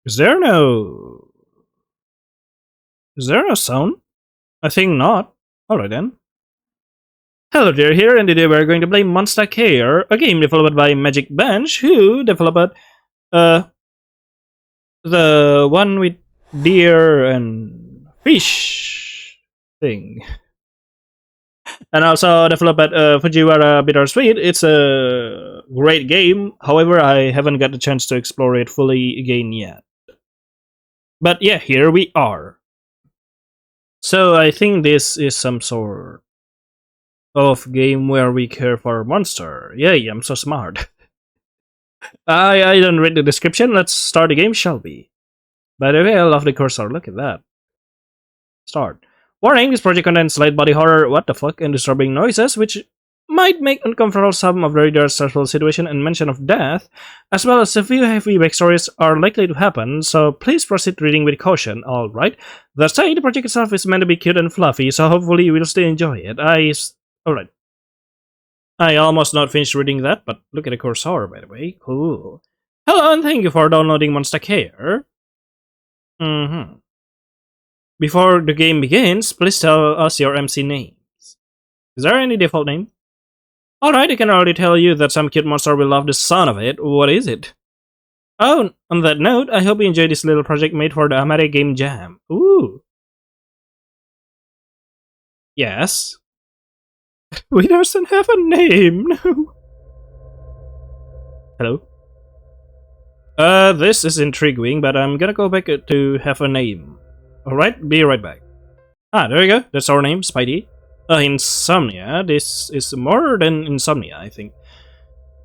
Is there no... Is there no sound? I think not. Alright then. Hello there here, and today we're going to play Monstercare, a game developed by Magicbench, who developed the one with deer and fish thing. And also developed Fujiwara Bittersweet. It's a great game, however I haven't got the chance to explore it fully again yet. But yeah, here we are. So I think this is some sort of game where we care for a monster. Yay, I'm so smart. I don't read the description. Let's start the game, shall we? By the way, I love the cursor. Look at that. Start. Warning, this project contains light body horror, what the fuck, and disturbing noises, which might make uncomfortable some of the reader's stressful situation and mention of death, as well as a few heavy backstories are likely to happen, so please proceed reading with caution, alright? That said, the project itself is meant to be cute and fluffy, so hopefully you will still enjoy it. Alright. I almost not finished reading that, but look at the cursor, by the way. Cool. Hello, and thank you for downloading Monstercare. Before the game begins, please tell us your MC names. Is there any default name? Alright, I can already tell you that some cute monster will love the sound of it. What is it? Oh, on that note, I hope you enjoy this little project made for the Amare Game Jam. Ooh. Yes. We doesn't have a name, no. Hello? This is intriguing, but I'm gonna go back to have a name. Alright, be right back. Ah, there you go. That's our name, Spidey. Insomnia. This is more than insomnia, I think.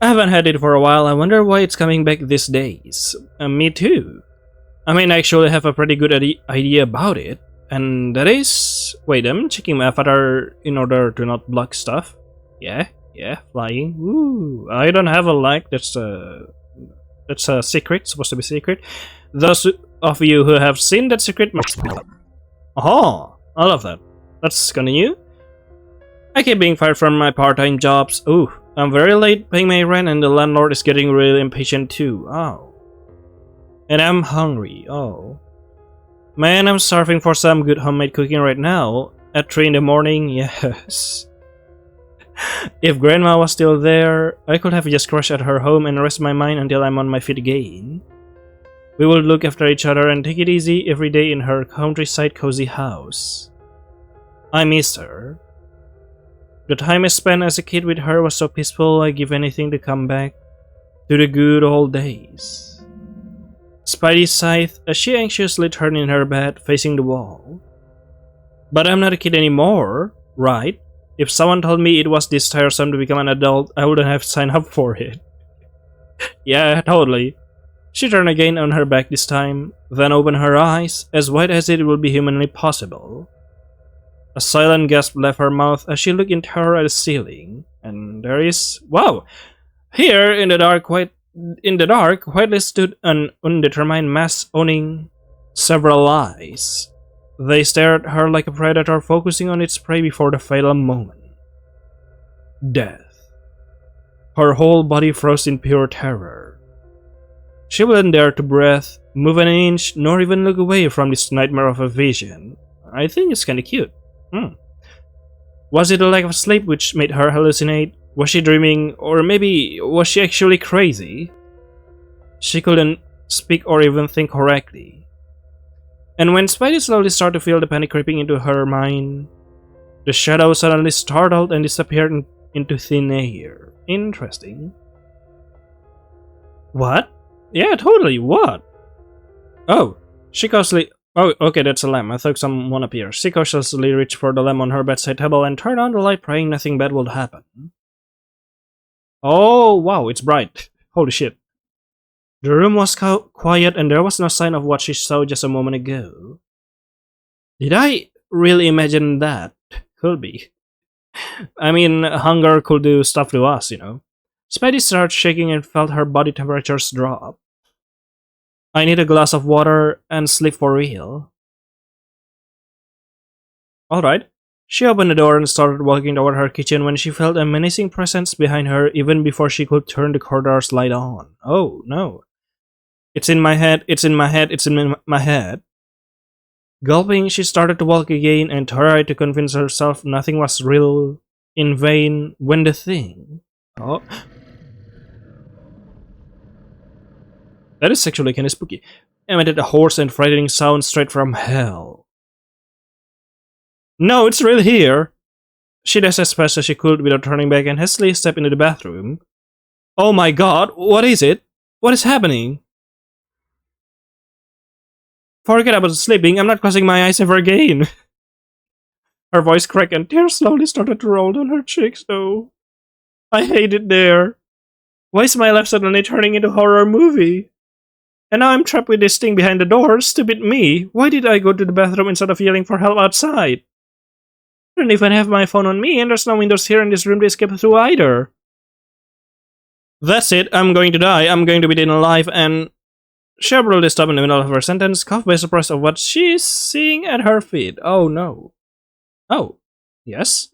I haven't had it for a while. I wonder why it's coming back these days. Me too. I mean, I actually have a pretty good idea about it. And that is... Wait, I'm checking my avatar in order to not block stuff. Yeah, flying. Ooh, I don't have a like. That's a secret. Supposed to be secret. Those of you who have seen that secret must... Oh, I love that. That's kinda new. I keep being fired from my part-time jobs. Ooh, I'm very late paying my rent and the landlord is getting really impatient too. Oh. And I'm hungry. Oh. Man, I'm starving for some good homemade cooking right now. At 3 in the morning, yes. If Grandma was still there, I could have just crashed at her home and rest my mind until I'm on my feet again. We will look after each other and take it easy every day in her countryside cozy house. I miss her. The time I spent as a kid with her was so peaceful, I'd give anything to come back to the good old days. Spidey sighed as she anxiously turned in her bed, facing the wall. But I'm not a kid anymore, right? If someone told me it was this tiresome to become an adult, I wouldn't have signed up for it. Yeah, totally. She turned again on her back this time, then opened her eyes, as wide as it would be humanly possible. A silent gasp left her mouth as she looked in terror at the ceiling, and there is... Wow! Here, in the dark, quietly stood an undetermined mass owning several eyes. They stared at her like a predator focusing on its prey before the fatal moment. Death. Her whole body froze in pure terror. She wouldn't dare to breathe, move an inch, nor even look away from this nightmare of a vision. I think it's kinda cute. Was it a lack of sleep which made her hallucinate? Was she dreaming? Or maybe was she actually crazy? She couldn't speak or even think correctly. And when Spidey slowly started to feel the panic creeping into her mind, the shadow suddenly startled and disappeared into thin air. Interesting. What? Yeah, totally, what? Oh, she cautiously... Oh, okay, that's a lamp. I thought someone appeared. She cautiously reached for the lamp on her bedside table and turned on the light, praying nothing bad would happen. Oh, wow, it's bright. Holy shit. The room was quiet and there was no sign of what she saw just a moment ago. Did I really imagine that? Could be. I mean, hunger could do stuff to us, you know. Spidey started shaking and felt her body temperatures drop. I need a glass of water and sleep for real. Alright. She opened the door and started walking toward her kitchen when she felt a menacing presence behind her even before she could turn the corridor's light on. Oh, no. It's in my head, it's in my head, it's in my head. Gulping, she started to walk again and tried to convince herself nothing was real in vain when the thing... Oh. That is actually kinda spooky. Emitted a hoarse and frightening sound straight from hell. No, it's really here! She dashed as fast as she could without turning back and hastily stepped into the bathroom. Oh my god, what is it? What is happening? Forget about sleeping, I'm not closing my eyes ever again. Her voice cracked and tears slowly started to roll down her cheeks. Oh, I hate it there. Why is my life suddenly turning into a horror movie? And now I'm trapped with this thing behind the door. Stupid me. Why did I go to the bathroom instead of yelling for help outside? I don't even have my phone on me, and there's no windows here in this room to escape through either. That's it, I'm going to die. I'm going to be eaten alive, and... She abruptly stopped in the middle of her sentence, caught by surprise of what she's seeing at her feet. Oh no. Oh, yes?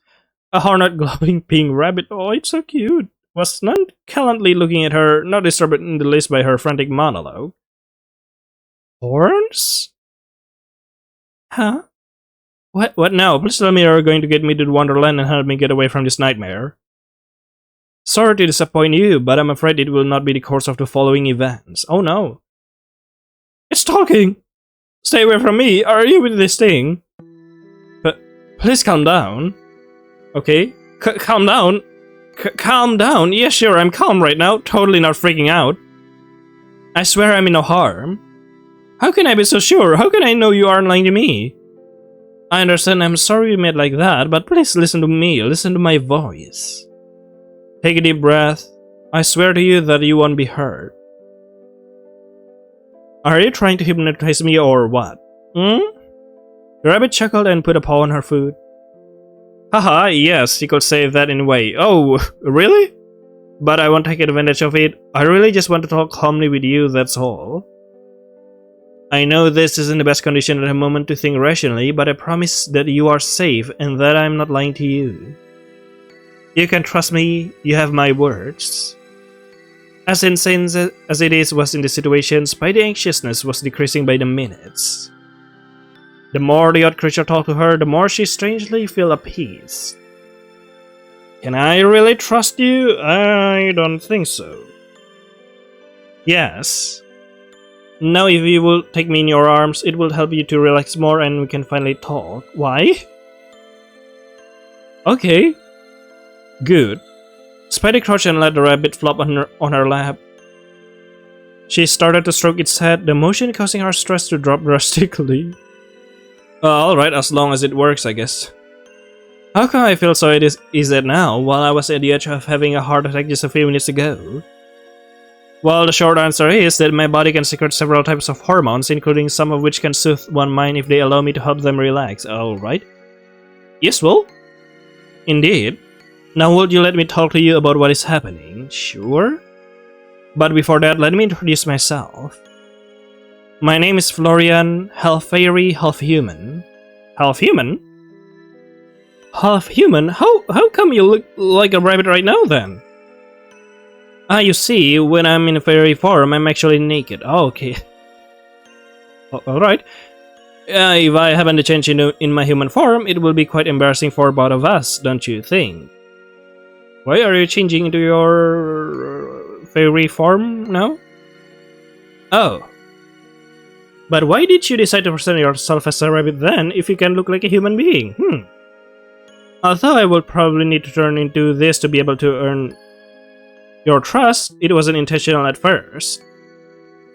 A hornet glowing pink rabbit. Oh, it's so cute. Was nonchalantly looking at her, not disturbed in the least by her frantic monologue. Horns? Huh? What now? Please tell me you're going to get me to the Wonderland and help me get away from this nightmare. Sorry to disappoint you, but I'm afraid it will not be the course of the following events. Oh no. It's talking! Stay away from me! Are you with this thing? But please calm down. Okay? Calm down? Calm down? Yeah, sure, I'm calm right now. Totally not freaking out. I swear I'm in no harm. How can I be so sure? How can I know you aren't lying to me? I understand I'm sorry you made like that, but please listen to me. Listen to my voice. Take a deep breath. I swear to you that you won't be hurt. Are you trying to hypnotize me or what? The rabbit chuckled and put a paw on her foot. Haha, yes, you could say that in a way. Oh, really? But I won't take advantage of it. I really just want to talk calmly with you, that's all. I know this isn't the best condition at the moment to think rationally, but I promise that you are safe and that I'm not lying to you. You can trust me, you have my words. As insane as it was in the situation, Spidey's anxiousness was decreasing by the minutes. The more the odd creature talked to her, the more she strangely felt appeased. Can I really trust you? I don't think so. Yes. Now if you will take me in your arms, it will help you to relax more and we can finally talk. Why? Okay. Good. Spidey crouched and let the rabbit flop on her lap. She started to stroke its head, the motion causing her stress to drop drastically. Alright, as long as it works, I guess. How come I feel so easy now, while I was at the edge of having a heart attack just a few minutes ago? Well, the short answer is that my body can secrete several types of hormones, including some of which can soothe one's mind if they allow me to help them relax. Alright. Yes, well? Indeed. Now would you let me talk to you about what is happening? Sure. But before that, let me introduce myself. My name is Florian, half fairy, half human. Half human? Half human? How come you look like a rabbit right now then? Ah, you see, when I'm in a fairy form, I'm actually naked. Oh, okay. Alright. If I happen to change in my human form, it will be quite embarrassing for both of us, don't you think? Why are you changing into your fairy form now? Oh. But why did you decide to present yourself as a rabbit then, if you can look like a human being? Although I will probably need to turn into this to be able to earn your trust, it wasn't intentional at first.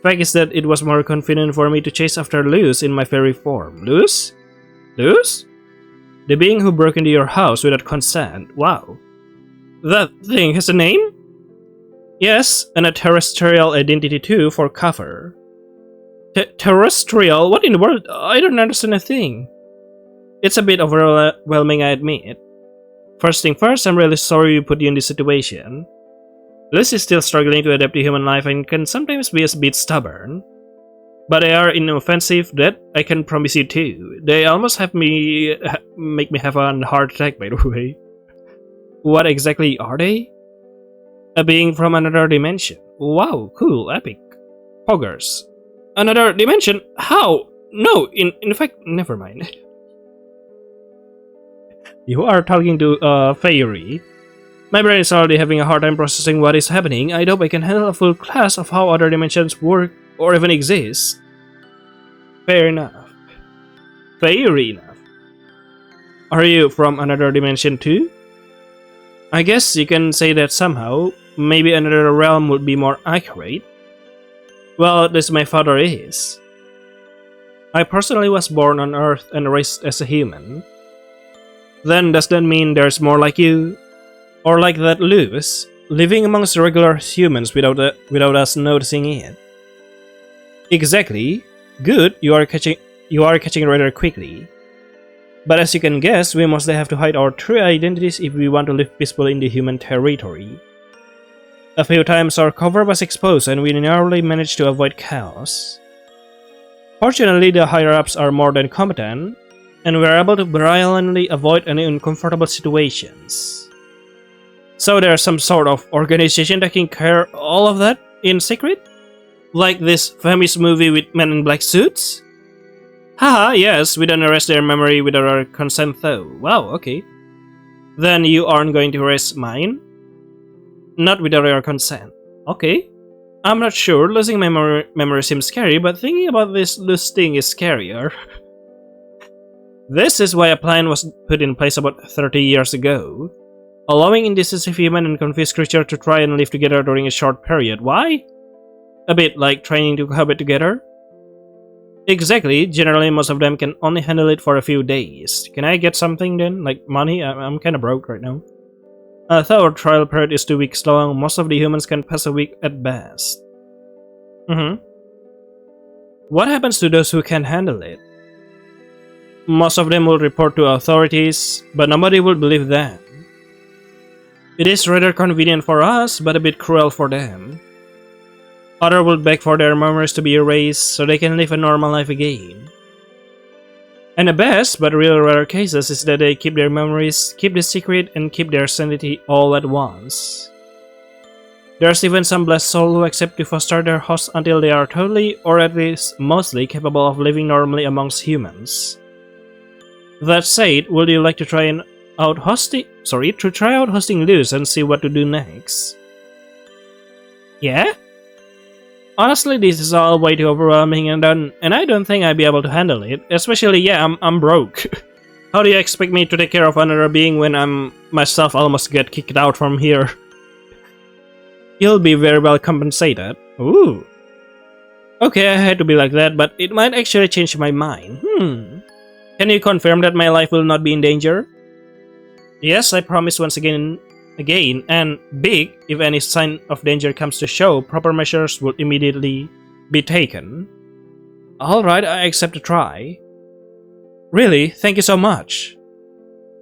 Fact is that it was more convenient for me to chase after Luz in my fairy form. Luz? Luz? The being who broke into your house without consent. Wow. That thing has a name? Yes, and a terrestrial identity too for cover. Terrestrial? What in the world? I don't understand a thing. It's a bit overwhelming, I admit. First thing first, I'm really sorry we put you in this situation. Liz is still struggling to adapt to human life and can sometimes be a bit stubborn. But they are inoffensive, that I can promise you too. They almost make me have a heart attack, by the way. What exactly are they? A being from another dimension. Wow, cool, epic. Poggers. Another dimension? How? No, in fact, never mind. You are talking to a fairy. My brain is already having a hard time processing what is happening. I hope I can handle a full class of how other dimensions work or even exist. Fair enough. Fair enough. Are you from another dimension too? I guess you can say that somehow. Maybe another realm would be more accurate. Well, at least my father is. I personally was born on Earth and raised as a human. Then does that mean there's more like you? Or like that Lewis, living amongst regular humans without us noticing it? Exactly. Good, you are catching rather quickly. But as you can guess, we mostly have to hide our true identities if we want to live peacefully in the human territory. A few times our cover was exposed and we narrowly managed to avoid chaos. Fortunately, the higher-ups are more than competent, and we are able to brilliantly avoid any uncomfortable situations. So there's some sort of organization taking care of all of that in secret? Like this famous movie with men in black suits? Haha, yes, we don't erase their memory without our consent though. Wow, okay. Then you aren't going to erase mine? Not without your consent. Okay. I'm not sure, losing my memory seems scary, but thinking about this loose thing is scarier. This is why a plan was put in place about 30 years ago. Allowing indecisive human and confused creature to try and live together during a short period. Why? A bit like training to cohabit together? Exactly, generally most of them can only handle it for a few days. Can I get something then? Like money? I'm kinda broke right now. Though our trial period is 2 weeks long, most of the humans can pass a week at best. What happens to those who can't handle it? Most of them will report to authorities, but nobody will believe them. It is rather convenient for us, but a bit cruel for them. Others will beg for their memories to be erased so they can live a normal life again. And the best, but real rare cases, is that they keep their memories, keep the secret, and keep their sanity all at once. There's even some blessed soul who accept to foster their hosts until they are totally, or at least mostly, capable of living normally amongst humans. That said, would you like to try out hosting Luz and see what to do next? Yeah? Honestly, this is all way too overwhelming and I don't think I'd be able to handle it. Especially, yeah, I'm broke. How do you expect me to take care of another being when I'm myself almost get kicked out from here? You'll be very well compensated. Ooh. Okay, I had to be like that, but it might actually change my mind. Can you confirm that my life will not be in danger? Yes, I promise once again, and big, if any sign of danger comes to show, proper measures will immediately be taken. Alright, I accept a try. Really? Thank you so much.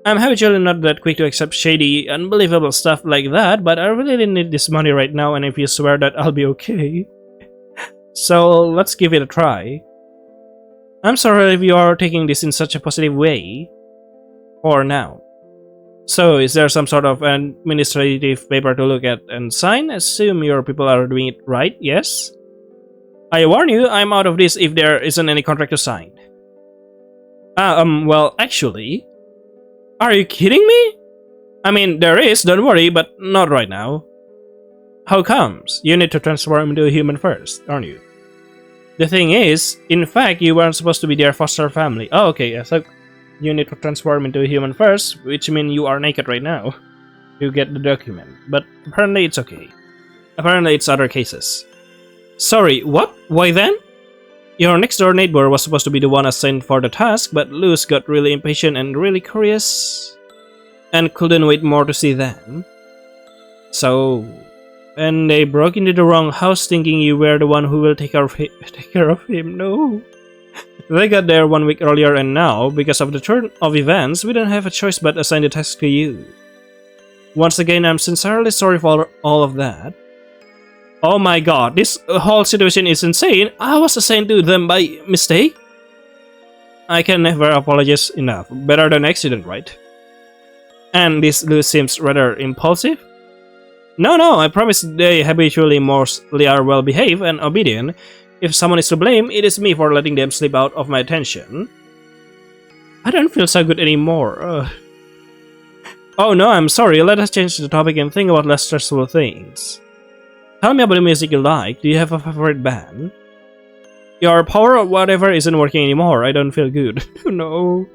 I'm habitually not that quick to accept shady, unbelievable stuff like that, but I really need this money right now, and if you swear that I'll be okay. So, let's give it a try. I'm sorry if you are taking this in such a positive way. For now. So, is there some sort of administrative paper to look at and sign? Assume your people are doing it right, yes? I warn you, I'm out of this if there isn't any contract to sign. Well, actually... Are you kidding me? I mean, there is, don't worry, but not right now. How comes? You need to transform into a human first, aren't you? The thing is, in fact, you weren't supposed to be their foster family. Oh, okay, I thought you need to transform into a human first, which means you are naked right now. You get the document, but apparently it's okay. Apparently it's other cases. Sorry, what? Why then? Your next door neighbor was supposed to be the one assigned for the task, but Luz got really impatient and really curious, and couldn't wait more to see them. So, and they broke into the wrong house thinking you were the one who will take care of him. No. They got there 1 week earlier, and now, because of the turn of events, we don't have a choice but assign the task to you. Once again, I'm sincerely sorry for all of that. Oh my god, this whole situation is insane. I was assigned to them by mistake? I can never apologize enough. Better than accident, right? And this Luz seems rather impulsive. No, no, I promise they habitually mostly are well behaved and obedient. If someone is to blame, it is me for letting them slip out of my attention. I don't feel so good anymore. Oh no, I'm sorry, let us change the topic and think about less stressful things. Tell me about the music you like. Do you have a favorite band? Your power or whatever isn't working anymore. I don't feel good. No.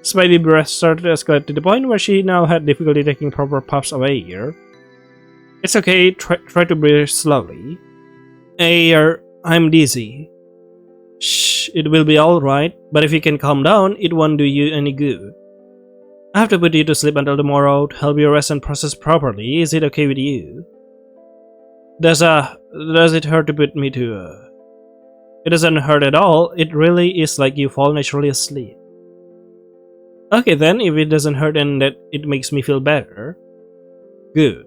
Spidey's breath started to escalate to the point where she now had difficulty taking proper puffs of air. It's okay, try to breathe slowly. Air, I'm dizzy. Shh, it will be alright, but if you can calm down, it won't do you any good. I have to put you to sleep until tomorrow to help you rest and process properly. Is it okay with you? Does it hurt to put me to It doesn't hurt at all. It really is like you fall naturally asleep. Okay then, if it doesn't hurt and that it makes me feel better. Good.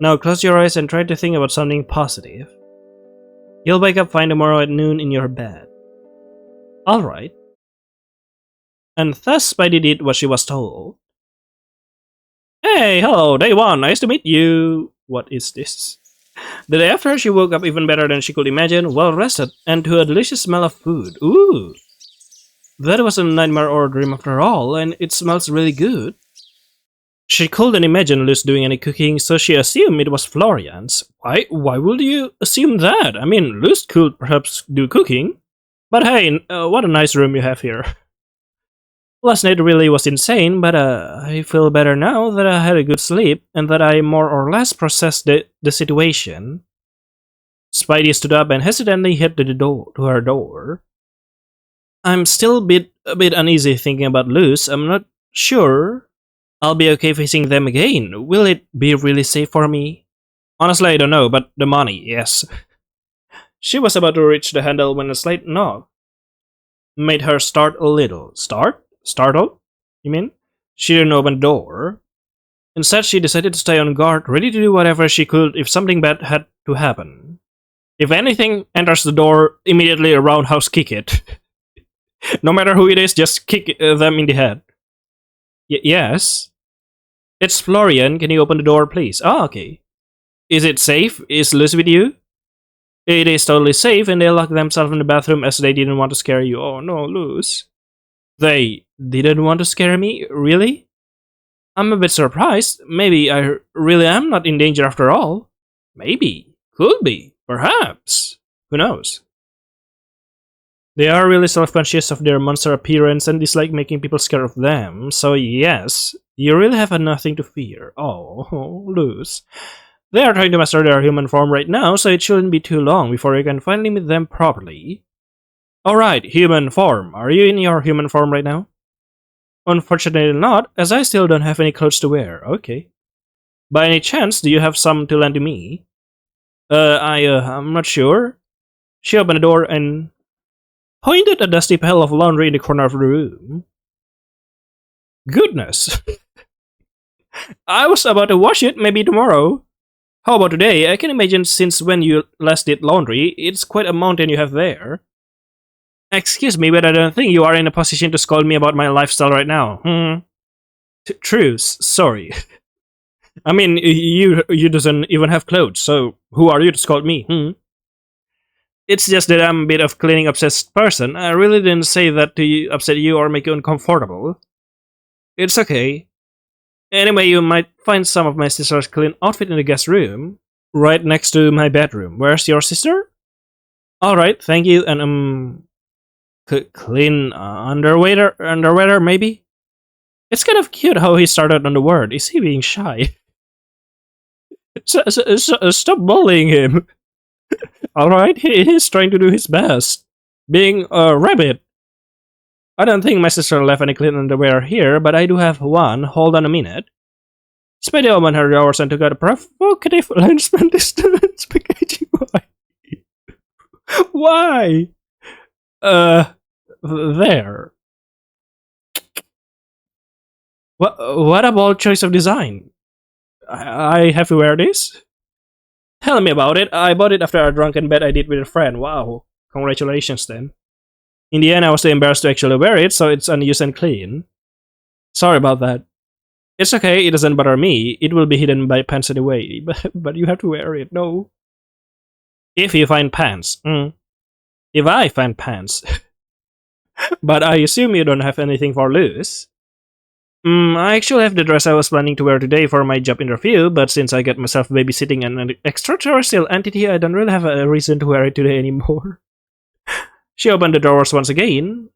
Now close your eyes and try to think about something positive. You'll wake up fine tomorrow at noon in your bed. Alright. And thus Spidey did what she was told. Hey, hello, day one, nice to meet you. What is this? The day after, she woke up even better than she could imagine, well rested, and to a delicious smell of food. Ooh! That wasn't a nightmare or a dream after all, and it smells really good. She couldn't imagine Luz doing any cooking, so she assumed it was Florian's. Why would you assume that? I mean, Luz could perhaps do cooking. But hey, what a nice room you have here. Last night really was insane, but I feel better now that I had a good sleep and that I more or less processed the situation. Spidey stood up and hesitantly headed to her door. I'm still a bit uneasy thinking about Luz. I'm not sure I'll be okay facing them again. Will it be really safe for me? Honestly, I don't know, but the money, yes. She was about to reach the handle when a slight knock made her start a little. Startled? You mean? She didn't open the door. Instead, she decided to stay on guard, ready to do whatever she could if something bad had to happen. If anything enters the door, immediately a roundhouse kick it. No matter who it is, just kick them in the head. Yes? It's Florian. Can you open the door, please? Oh, okay. Is it safe? Is Luz with you? It is totally safe, and they locked themselves in the bathroom as they didn't want to scare you. Oh no, Luz. They didn't want to scare me? Really? I'm a bit surprised. Maybe I really am not in danger after all. Maybe. Could be. Perhaps. Who knows? They are really self-conscious of their monster appearance and dislike making people scared of them, so yes, you really have nothing to fear. Oh, Luz. They are trying to master their human form right now, so it shouldn't be too long before you can finally meet them properly. Alright, human form. Are you in your human form right now? Unfortunately not, as I still don't have any clothes to wear. Okay. By any chance, do you have some to lend to me? I'm not sure. She opened the door and pointed a dusty pile of laundry in the corner of the room. Goodness. I was about to wash it, maybe tomorrow. How about today? I can imagine since when you last did laundry, it's quite a mountain you have there. Excuse me, but I don't think you are in a position to scold me about my lifestyle right now. True, sorry. I mean, you doesn't even have clothes, so who are you to scold me? It's just that I'm a bit of cleaning obsessed person. I really didn't say that to upset you or make you uncomfortable. It's okay. Anyway, you might find some of my sister's clean outfit in the guest room, right next to my bedroom. Where's your sister? Alright, thank you, and clean underwear maybe? It's kind of cute how he started on the word. Is he being shy? Stop bullying him. Alright, he's trying to do his best. Being a rabbit. I don't think my sister left any clean underwear here, but I do have one. Hold on a minute. Spidey opened her drawers and took out a provocative line spaghetti. Why? There. What a bold choice of design. I have to wear this? Tell me about it. I bought it after a drunken bet I did with a friend. Wow. Congratulations then. In the end, I was too embarrassed to actually wear it, so it's unused and clean. Sorry about that. It's okay, it doesn't bother me. It will be hidden by pants anyway, but you have to wear it, no. If you find pants. If I find pants. But I assume you don't have anything for loose. I actually have the dress I was planning to wear today for my job interview, but since I got myself babysitting an extraterrestrial entity, I don't really have a reason to wear it today anymore. She opened the drawers once again,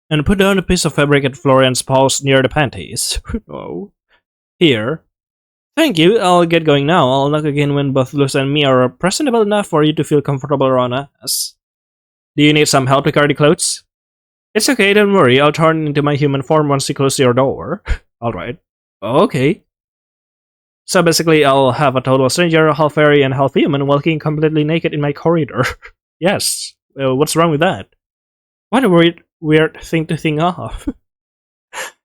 and put down a piece of fabric at Florian's paws near the panties. Oh. Here. Thank you, I'll get going now. I'll knock again when both Luz and me are presentable enough for you to feel comfortable around us. Do you need some help to carry the clothes? It's okay, don't worry. I'll turn into my human form once you close your door. Alright. Okay. So basically, I'll have a total stranger, half fairy and half human, walking completely naked in my corridor. Yes. What's wrong with that? What a weird thing to think of.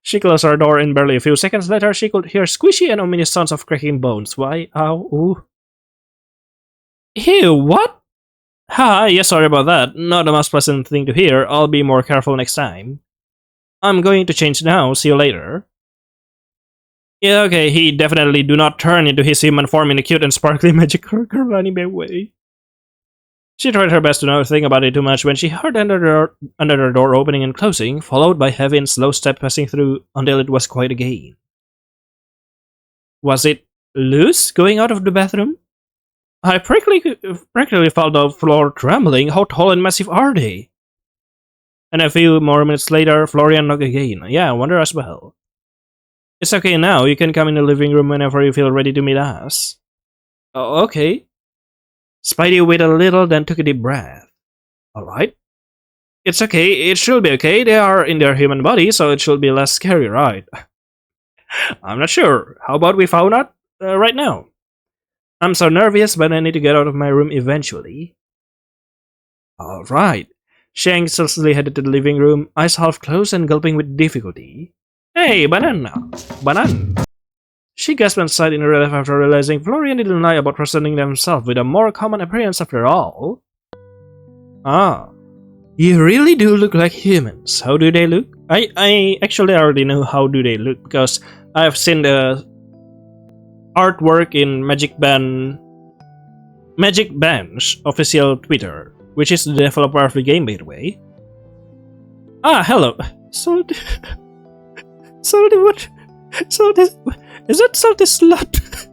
She closed her door and barely a few seconds later, she could hear squishy and ominous sounds of cracking bones. Why? Ow. Ooh. Ew, what? Ha, yeah, sorry about that. Not the most pleasant thing to hear. I'll be more careful next time. I'm going to change now. See you later. Yeah, okay, he definitely do not turn into his human form in a cute and sparkly magical anime way. She tried her best to not think about it too much when she heard another door opening and closing, followed by heavy and slow steps passing through until it was quiet again. Was it Luz going out of the bathroom? I practically felt the floor trembling. How tall and massive are they? And a few more minutes later, Florian knocked again. Yeah, I wonder as well. It's okay now. You can come in the living room whenever you feel ready to meet us. Oh, okay. Spidey waited a little, then took a deep breath. Alright. It's okay. It should be okay. They are in their human body, so it should be less scary, right? I'm not sure. How about we find out right now? I'm so nervous, but I need to get out of my room eventually. Alright. She anxiously headed to the living room, eyes half closed and gulping with difficulty. Hey, banana! Banana! She gasped and sighed in relief after realizing Florian didn't lie about presenting themselves with a more common appearance after all. Ah. You really do look like humans. How do they look? I actually already know how do they look because I've seen the artwork in Magicbench official Twitter, which is the developer of the game, by the way. Ah, hello. Salty what? Salty, is that Salty Slut?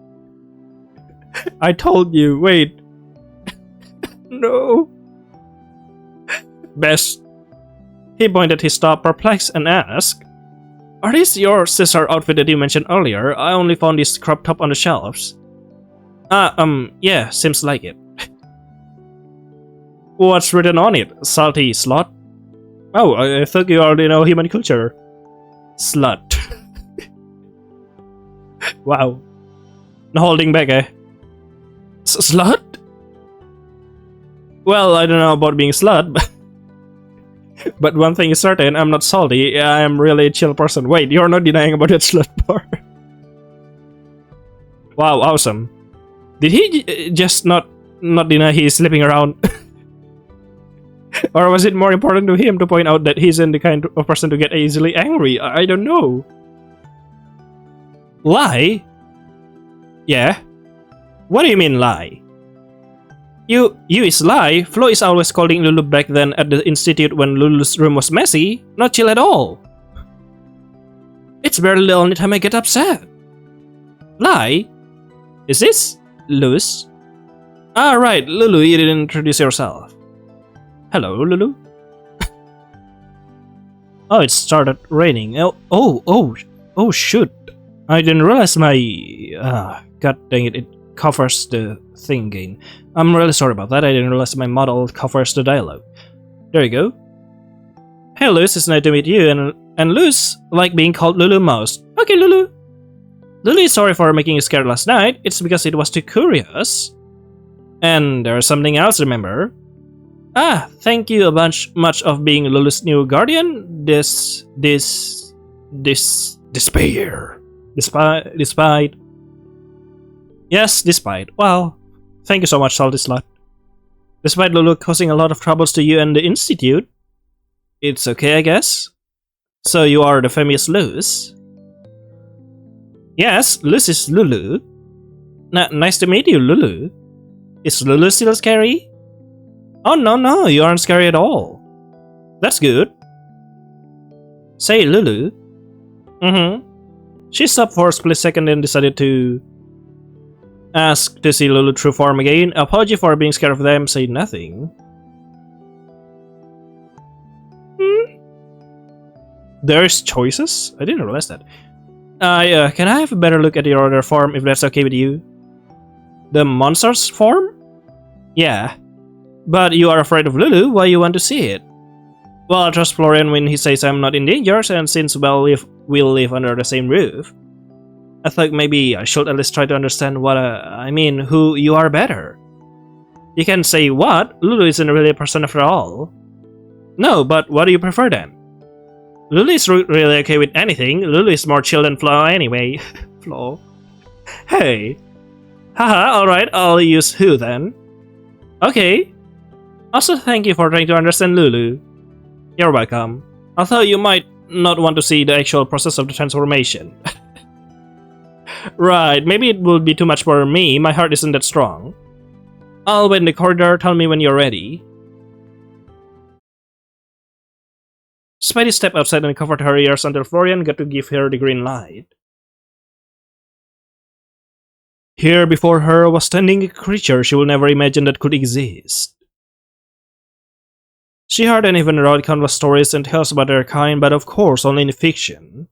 I told you, wait. No. Best. He pointed his top, perplexed, and asked, Are these your sister outfit that you mentioned earlier? I only found this crop top on the shelves. Yeah, seems like it. What's written on it? Salty Slut? Oh, I thought you already know human culture. Slut. Wow. No holding back, eh? Slut? Well, I don't know about being slut, but one thing is certain, I'm not salty. I am really a chill person. Wait, you're not denying about that slut part? Wow, awesome. Did he just not deny he's sleeping around? Or was it more important to him to point out that he's in the kind of person to get easily angry? I don't know. Lie? Yeah? What do you mean lie? You is lie. Flo is always scolding Lulu back then at the institute when Lulu's room was messy. Not chill at all. It's barely the only time I get upset. Lie? Is this Luz? Ah, right, Lulu, you didn't introduce yourself. Hello, Lulu. Oh, it started raining. Oh, shoot. I didn't realize my... God dang it, it covers the thing again. I'm really sorry about that. I didn't realize my model covers the dialogue. There you go. Hey, Luz, it's nice to meet you. And Luz, like being called Lulu Mouse. Okay, Lulu. Lulu is sorry for making you scared last night. It's because it was too curious. And there's something else, remember? Ah, thank you a bunch much of being Lulu's new guardian. Despair. Despite. Yes, despite. Well, thank you so much, Salty Slut. Despite Lulu causing a lot of troubles to you and the Institute, it's okay, I guess. So you are the famous Luz? Yes, this is Lulu. Nice to meet you, Lulu. Is Lulu still scary? Oh no, you aren't scary at all. That's good. Say, Lulu. Mm-hmm. She stopped for a split second and decided to ask to see Lulu true form again. Apology for being scared of them, say nothing. There's choices? I didn't realize that. Can I have a better look at your other form if that's okay with you? The monster's form? Yeah. But you are afraid of Lulu, why you want to see it? Well, I trust Florian when he says I'm not in danger, and since we'll live under the same roof, I thought maybe I should at least try to understand who you are better. You can say what? Lulu isn't really a person after all. No, but what do you prefer then? Lulu is really okay with anything. Lulu is more chill than Flo anyway. Flo. Hey. Haha, alright, I'll use who then? Okay. Also, thank you for trying to understand Lulu. You're welcome. Although you might not want to see the actual process of the transformation. Right, maybe it will be too much for me. My heart isn't that strong. I'll wait in the corridor. Tell me when you're ready. Spidey stepped outside and covered her ears until Florian got to give her the green light. Here before her was standing a creature she would never imagine that could exist. She heard and even wrote countless stories and tales about their kind, but of course only in fiction.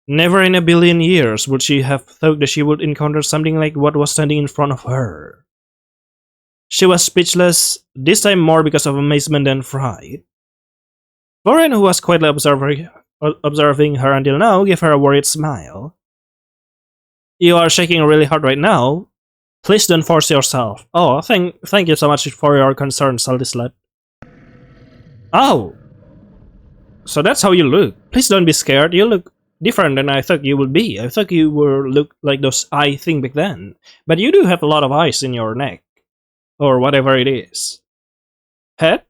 Never in a billion years would she have thought that she would encounter something like what was standing in front of her. She was speechless, this time more because of amazement than fright. Florian, who was quietly observing her until now, gave her a worried smile. You are shaking really hard right now. Please don't force yourself. Oh, thank you so much for your concern, salty slut. Oh! So that's how you look. Please don't be scared. You look different than I thought you would be. I thought you would look like those eye thing back then. But you do have a lot of eyes in your neck. Or whatever it is. Head?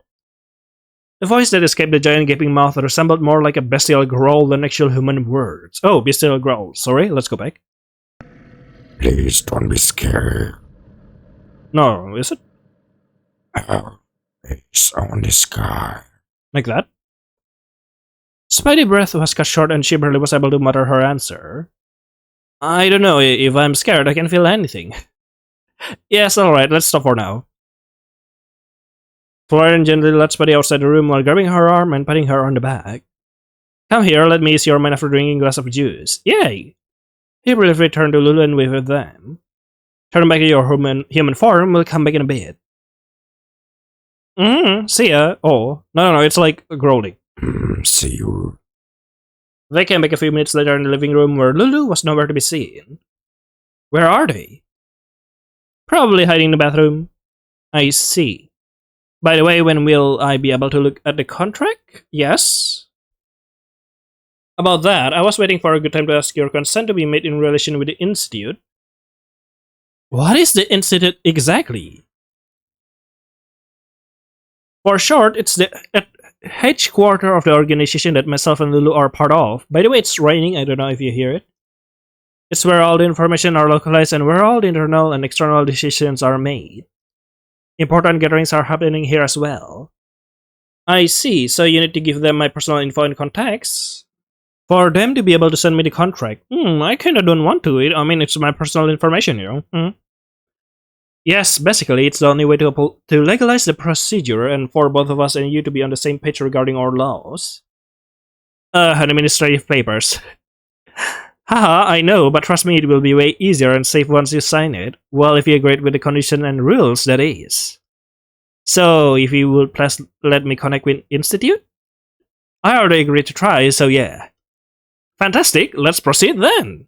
The voice that escaped the giant gaping mouth resembled more like a bestial growl than actual human words. Oh, bestial growl. Sorry, let's go back. Please don't be scared. No, is it? It's on the sky. Like that? Spidey's breath was cut short and she barely was able to mutter her answer. I don't know, if I'm scared I can feel anything. Yes, alright, let's stop for now. Florian gently led Spidey outside the room while grabbing her arm and patting her on the back. Come here, let me ease your mind after drinking a glass of juice. Yay! He briefly turned to Lulu and waved at them. Turn back to your human form, we'll come back in a bit. See ya. Oh, no, it's like growling. See you. They came back a few minutes later in the living room where Lulu was nowhere to be seen. Where are they? Probably hiding in the bathroom. I see. By the way, when will I be able to look at the contract? Yes. About that, I was waiting for a good time to ask your consent to be made in relation with the Institute. What is the Institute exactly? For short, it's the headquarters of the organization that myself and Lulu are part of. By the way, it's raining, I don't know if you hear it. It's where all the information are localized and where all the internal and external decisions are made. Important gatherings are happening here as well. I see, so you need to give them my personal info and contacts. For them to be able to send me the contract. I kinda don't want to. It's my personal information, you know. Yes, basically, it's the only way to legalize the procedure and for both of us and you to be on the same page regarding our laws. Administrative papers. Haha, I know, but trust me, it will be way easier and safe once you sign it. Well, if you agree with the condition and rules, that is. So, if you would please let me connect with Institute? I already agreed to try, so yeah. Fantastic, let's proceed then!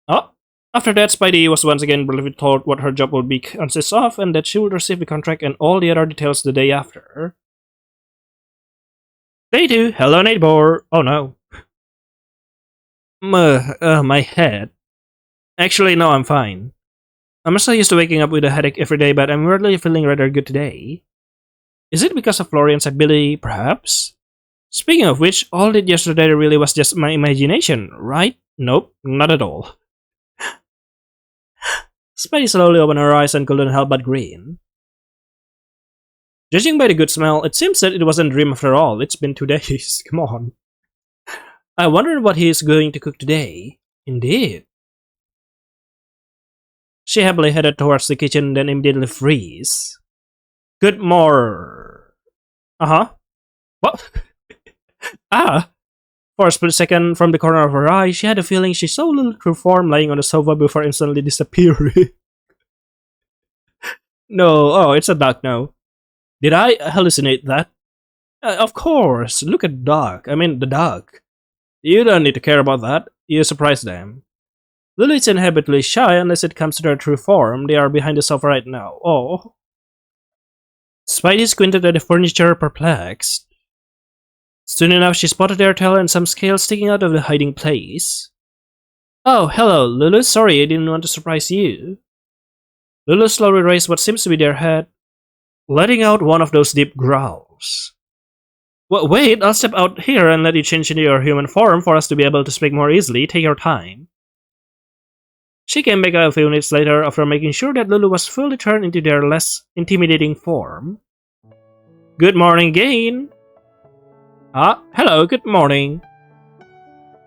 Oh, after that, Spidey was once again briefly told what her job would be consists of and that she would receive the contract and all the other details the day after. Day 2, hello neighbor! Oh no. My head. Actually, no, I'm fine. I'm so used to waking up with a headache every day, but I'm really feeling rather good today. Is it because of Florian's ability, perhaps? Speaking of which, all that yesterday really was just my imagination, right? Nope, not at all. Spidey slowly opened her eyes and couldn't help but grin. Judging by the good smell, it seems that it wasn't a dream after all. It's been 2 days. Come on. I wonder what he is going to cook today. Indeed. She happily headed towards the kitchen, then immediately freeze. Good more. Uh-huh. What? Ah! For a split second, from the corner of her eye, she had a feeling she saw a little true form lying on the sofa before instantly disappearing. No, oh, it's a duck now. Did I hallucinate that? Of course, look at duck. I mean, the duck. You don't need to care about that. You surprise them. Lulu is inhabitually shy unless it comes to their true form. They are behind the sofa right now. Oh. Spidey squinted at the furniture, perplexed. Soon enough, she spotted their tail and some scales sticking out of the hiding place. Oh, hello, Lulu. Sorry, I didn't want to surprise you. Lulu slowly raised what seems to be their head, letting out one of those deep growls. Well, wait, I'll step out here and let you change into your human form for us to be able to speak more easily. Take your time. She came back a few minutes later after making sure that Lulu was fully turned into their less intimidating form. Good morning again. Ah, hello, good morning.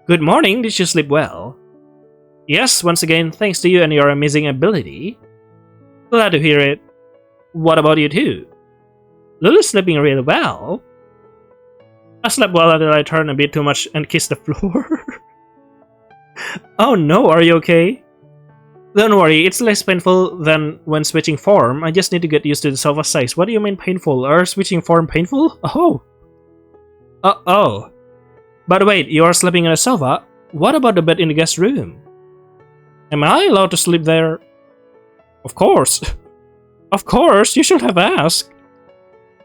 Good morning, did you sleep well? Yes, once again, thanks to you and your amazing ability. Glad to hear it. What about you too? Lulu's sleeping really well. I slept well until I turned a bit too much and kissed the floor. Oh no, are you okay? Don't worry, it's less painful than when switching form. I just need to get used to the sofa size. What do you mean painful? Are switching form painful? Oh. Oh. But wait, you are sleeping on a sofa? What about the bed in the guest room? Am I allowed to sleep there? Of course. Of course, you should have asked.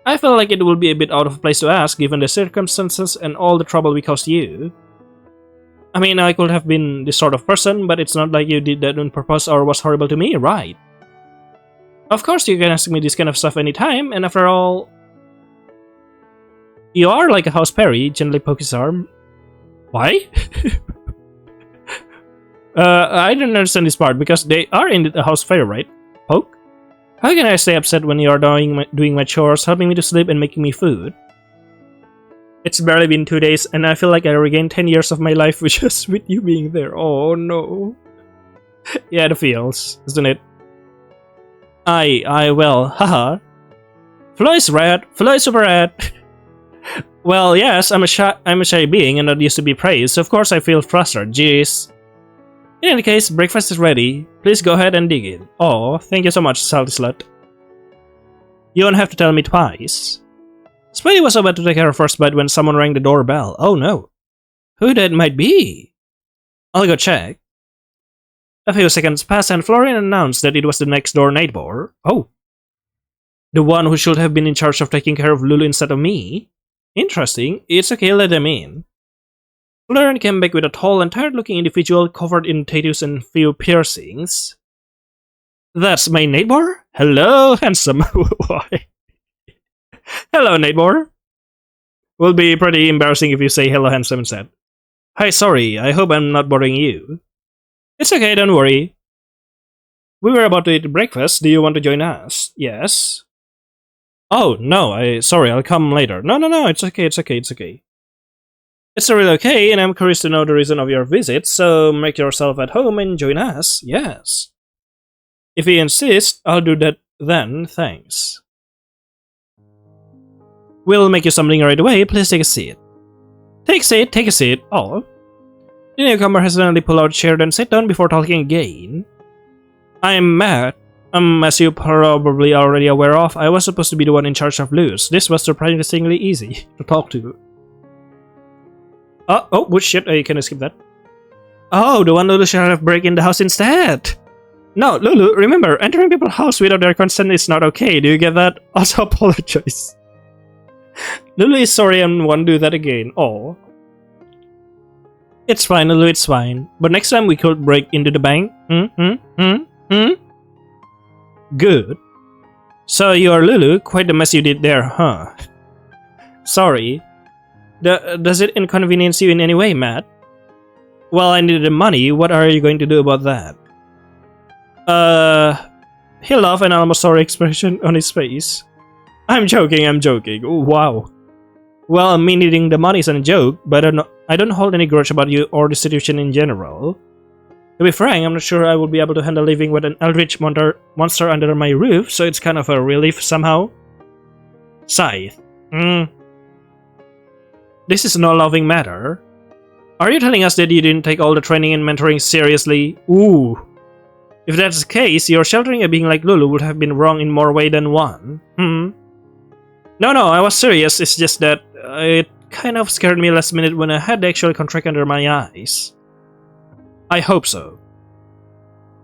I felt like it would be a bit out of place to ask given the circumstances and all the trouble we caused you. I mean, I could have been this sort of person, but it's not like you did that on purpose or was horrible to me, right? Of course, you can ask me this kind of stuff anytime, and after all... You are like a house fairy, gently poke his arm. Why? I don't understand this part, because they are in the house fairy, right? Poke? How can I stay upset when you are doing my chores, helping me to sleep, and making me food? It's barely been 2 days, and I feel like I regained 10 years of my life just with you being there. Oh no. Yeah, the feels, isn't it? Well, haha. Floy's rat, Floy's super rat. Well, yes, I'm a shy being and not used to be praised, so of course I feel frustrated, jeez. In any case, breakfast is ready. Please go ahead and dig in. Oh, thank you so much, salty slut. You won't have to tell me twice. Spidey was about to take her first bite when someone rang the doorbell. Oh no. Who that might be? I'll go check. A few seconds passed and Florian announced that it was the next door neighbor. Oh. The one who should have been in charge of taking care of Lulu instead of me? Interesting. It's okay, let them in. Florian came back with a tall and tired-looking individual covered in tattoos and few piercings. That's my neighbor? Hello, handsome. Why? Hello, neighbor. Will be pretty embarrassing if you say hello, handsome instead. Hi, sorry, I hope I'm not bothering you. It's okay, don't worry. We were about to eat breakfast. Do you want to join us? Yes. Oh, no, sorry, I'll come later. No, it's okay. It's really okay, and I'm curious to know the reason of your visit, so make yourself at home and join us. Yes. If you insist, I'll do that then, thanks. We'll make you something right away. Please take a seat. Take a seat. Oh. The newcomer hesitantly pulled out a chair and sat down before talking again. I'm Matt. As you probably already aware of, I was supposed to be the one in charge of Luz. This was surprisingly easy to talk to. Oh, shit, I can skip that. Oh, the one Lulu should have break in the house instead. No, Lulu, remember, entering people's house without their consent is not okay. Do you get that? Also apologize. Lulu is sorry and won't do that again. Oh. It's fine, Lulu, it's fine. But next time we could break into the bank. Good. So you are Lulu, quite the mess you did there, huh? Sorry. Does it inconvenience you in any way, Matt? Well, I needed the money. What are you going to do about that? He laughed, an almost sorry expression on his face. I'm joking. Ooh, wow. Well, me needing the money isn't a joke, but I don't hold any grudge about you or the situation in general. To be frank, I'm not sure I will be able to handle living with an eldritch monster under my roof, so it's kind of a relief somehow. Scythe. This is no laughing matter. Are you telling us that you didn't take all the training and mentoring seriously? Ooh. If that's the case, your sheltering a being like Lulu would have been wrong in more way than one. No, I was serious. It's just that it kind of scared me last minute when I had the actual contract under my eyes. I hope so.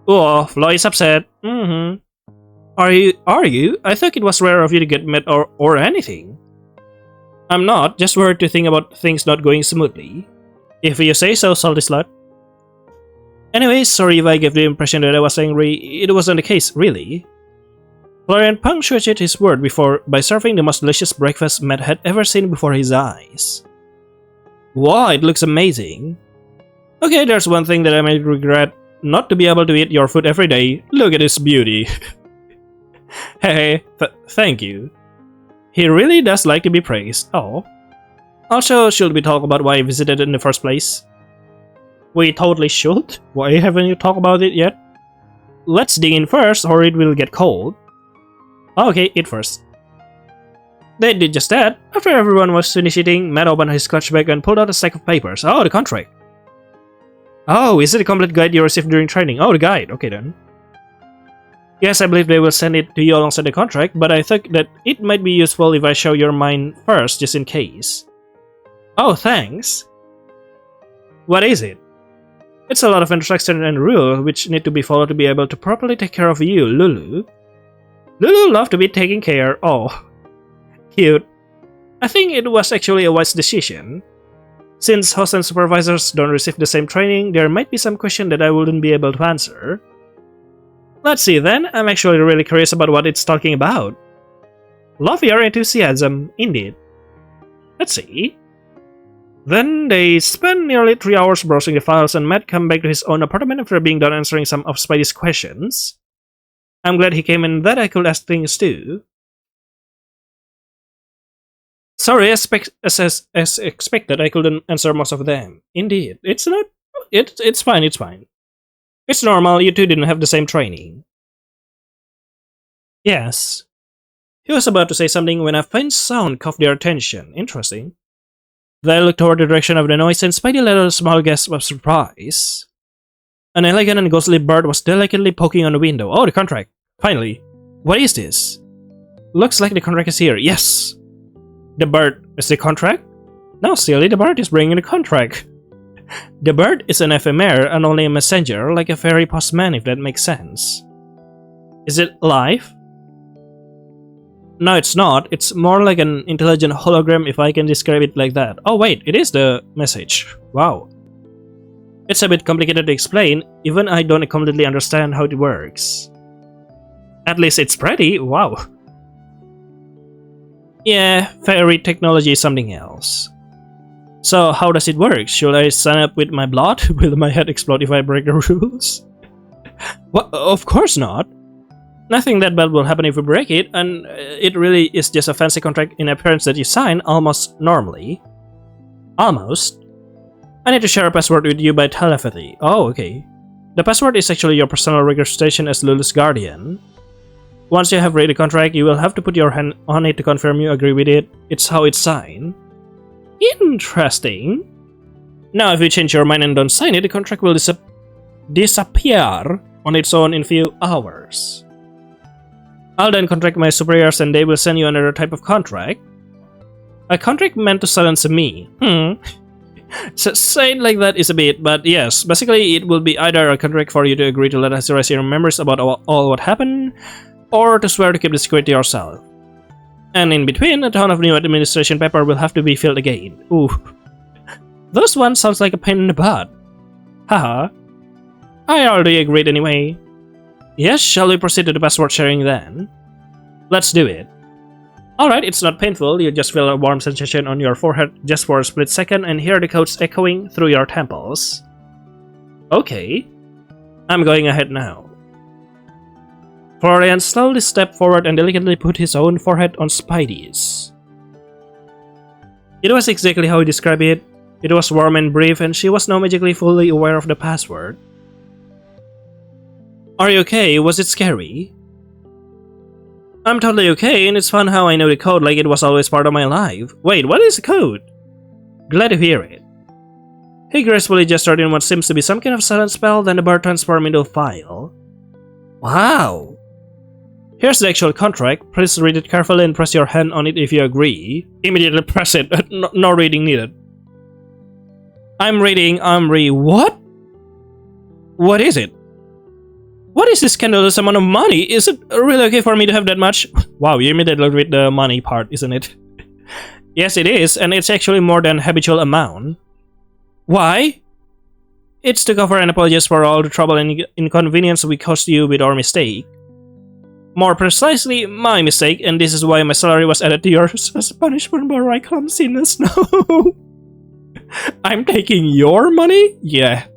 Oh, Flo is upset. Are you? I thought it was rare of you to get mad or anything. I'm not, just worried to think about things not going smoothly. If you say so, salty slut. Anyway, sorry if I gave the impression that I was angry. It wasn't the case, really. Florian punctuated his word by serving the most delicious breakfast Matt had ever seen before his eyes. Wow, it looks amazing. Okay, there's one thing that I might regret. Not to be able to eat your food every day. Look at this beauty. Hey, thank you. He really does like to be praised. Oh. Also, should we talk about why I visited in the first place? We totally should. Why haven't you talked about it yet? Let's dig in first, or it will get cold. Okay, eat first. They did just that. After everyone was finished eating, Matt opened his clutch bag and pulled out a stack of papers. Oh, the contract. Oh, is it a complete guide you received during training? Oh, the guide. Okay then. Yes, I believe they will send it to you alongside the contract, but I think that it might be useful if I show your mine first, just in case. Oh, thanks. What is it? It's a lot of instructions and rules which need to be followed to be able to properly take care of you, Lulu. Lulu loved to be taken care. Oh, cute. I think it was actually a wise decision. Since hosts and supervisors don't receive the same training, there might be some question that I wouldn't be able to answer. Let's see then, I'm actually really curious about what it's talking about. Love your enthusiasm, indeed. Let's see. Then they spent nearly 3 hours browsing the files and Matt came back to his own apartment after being done answering some of Spidey's questions. I'm glad he came in that I could ask things too. Sorry, as expected, I couldn't answer most of them. Indeed, it's fine. It's normal, you two didn't have the same training. Yes. He was about to say something when a faint sound caught their attention. Interesting. They looked toward the direction of the noise and Spidey let out a small gasp of surprise. An elegant and ghostly bird was delicately poking on the window. Oh, the contract. Finally. What is this? Looks like the contract is here. Yes. The bird is the contract? No, silly, the bird is bringing the contract. The bird is an ephemer and only a messenger, like a fairy postman, if that makes sense. Is it alive? No, it's not. It's more like an intelligent hologram, if I can describe it like that. Oh wait, it is the message. Wow. It's a bit complicated to explain, even I don't completely understand how it works. At least it's pretty, wow. Yeah, fairy technology is something else. So how does it work? Should I sign up with my blood? Will my head explode if I break the rules? What? Of course not. Nothing that bad will happen if you break it, and it really is just a fancy contract in appearance that you sign almost normally. Almost. I need to share a password with you by telepathy. Oh, okay. The password is actually your personal registration as Lulu's guardian. Once you have read the contract, you will have to put your hand on it to confirm you agree with it. It's how it's signed. Interesting. Now, if you change your mind and don't sign it, the contract will disappear on its own in few hours. I'll then contact my superiors and they will send you another type of contract. A contract meant to silence me. So saying like that is a bit, but yes, basically it will be either a contract for you to agree to let us erase your memories about all what happened, or to swear to keep the secret to yourself. And in between, a ton of new administration paper will have to be filled again. Ooh. Those ones sounds like a pain in the butt. Haha. I already agreed anyway. Yes, shall we proceed to the password sharing then? Let's do it. Alright, it's not painful, you just feel a warm sensation on your forehead just for a split second and hear the codes echoing through your temples. Okay, I'm going ahead now. Florian slowly stepped forward and delicately put his own forehead on Spidey's. It was exactly how he described it. It was warm and brief, and she was now magically fully aware of the password. Are you okay? Was it scary? I'm totally okay, and it's fun how I know the code like it was always part of my life. Wait, what is the code? Glad to hear it. He gracefully gestured in what seems to be some kind of silent spell, then the bar transformed into a file. Wow! Here's the actual contract. Please read it carefully and press your hand on it if you agree. Immediately press it. No reading needed. I'm reading. What? What is it? What is this scandalous amount of money? Is it really okay for me to have that much? Wow, you immediately read the money part, isn't it? Yes, it is, and it's actually more than habitual amount. Why? It's to cover and apologize for all the trouble and inconvenience we caused you with our mistake. More precisely, my mistake, and this is why my salary was added to yours as punishment for my clumsiness. No! I'm taking your money? Yeah.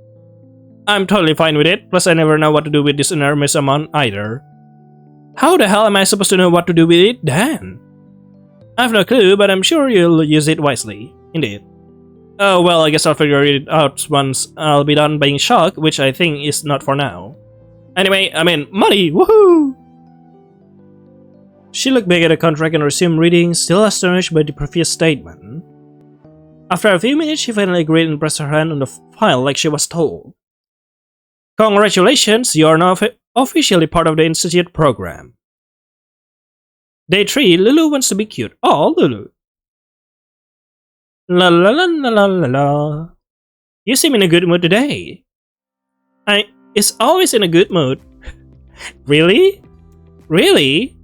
I'm totally fine with it, plus I never know what to do with this enormous amount either. How the hell am I supposed to know what to do with it then? I have no clue, but I'm sure you'll use it wisely. Indeed. Oh well, I guess I'll figure it out once I'll be done being shocked, which I think is not for now. Anyway, I mean, money! Woohoo! She looked back at the contract and resumed reading, still astonished by the previous statement. After a few minutes, she finally agreed and pressed her hand on the file like she was told. Congratulations, you are now officially part of the Institute program. Day 3, Lulu wants to be cute. Oh, Lulu. La la la la la la la. You seem in a good mood today. Is always in a good mood. Really? Really?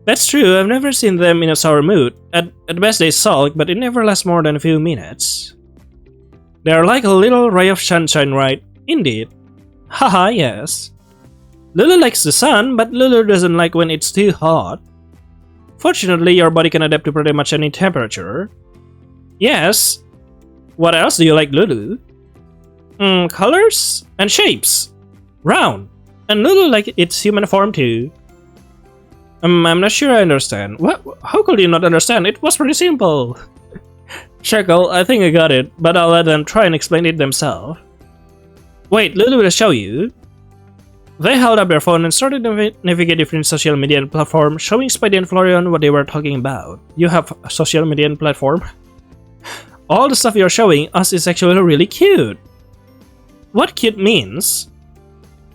That's true, I've never seen them in a sour mood. At best they sulk, but it never lasts more than a few minutes. They're like a little ray of sunshine, right? Indeed. Haha, yes. Lulu likes the sun, but Lulu doesn't like when it's too hot. Fortunately, your body can adapt to pretty much any temperature. Yes. What else do you like, Lulu? Colors and shapes. Round. And Lulu like its human form too. I'm not sure I understand. What? How could you not understand? It was pretty simple. Shekel, I think I got it, but I'll let them try and explain it themselves. Wait, Lulu will show you. They held up their phone and started to navigate different social media platforms, showing Spidey and Florian what they were talking about. You have a social media platform? All the stuff you're showing us is actually really cute. What cute means?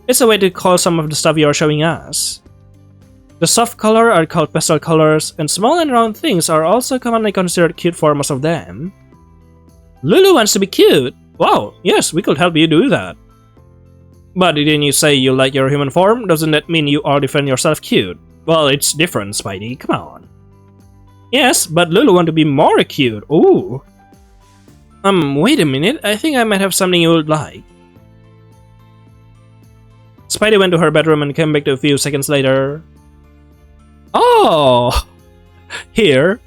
It's a way to call some of the stuff you're showing us. The soft color are called pastel colors, and small and round things are also commonly considered cute for most of them. Lulu wants to be cute! Wow, yes, we could help you do that. But didn't you say you like your human form? Doesn't that mean you all define yourself cute? Well, it's different, Spidey, come on. Yes, but Lulu want to be more cute, ooh. Wait a minute, I think I might have something you would like. Spidey went to her bedroom and came back a few seconds later. Oh! Here.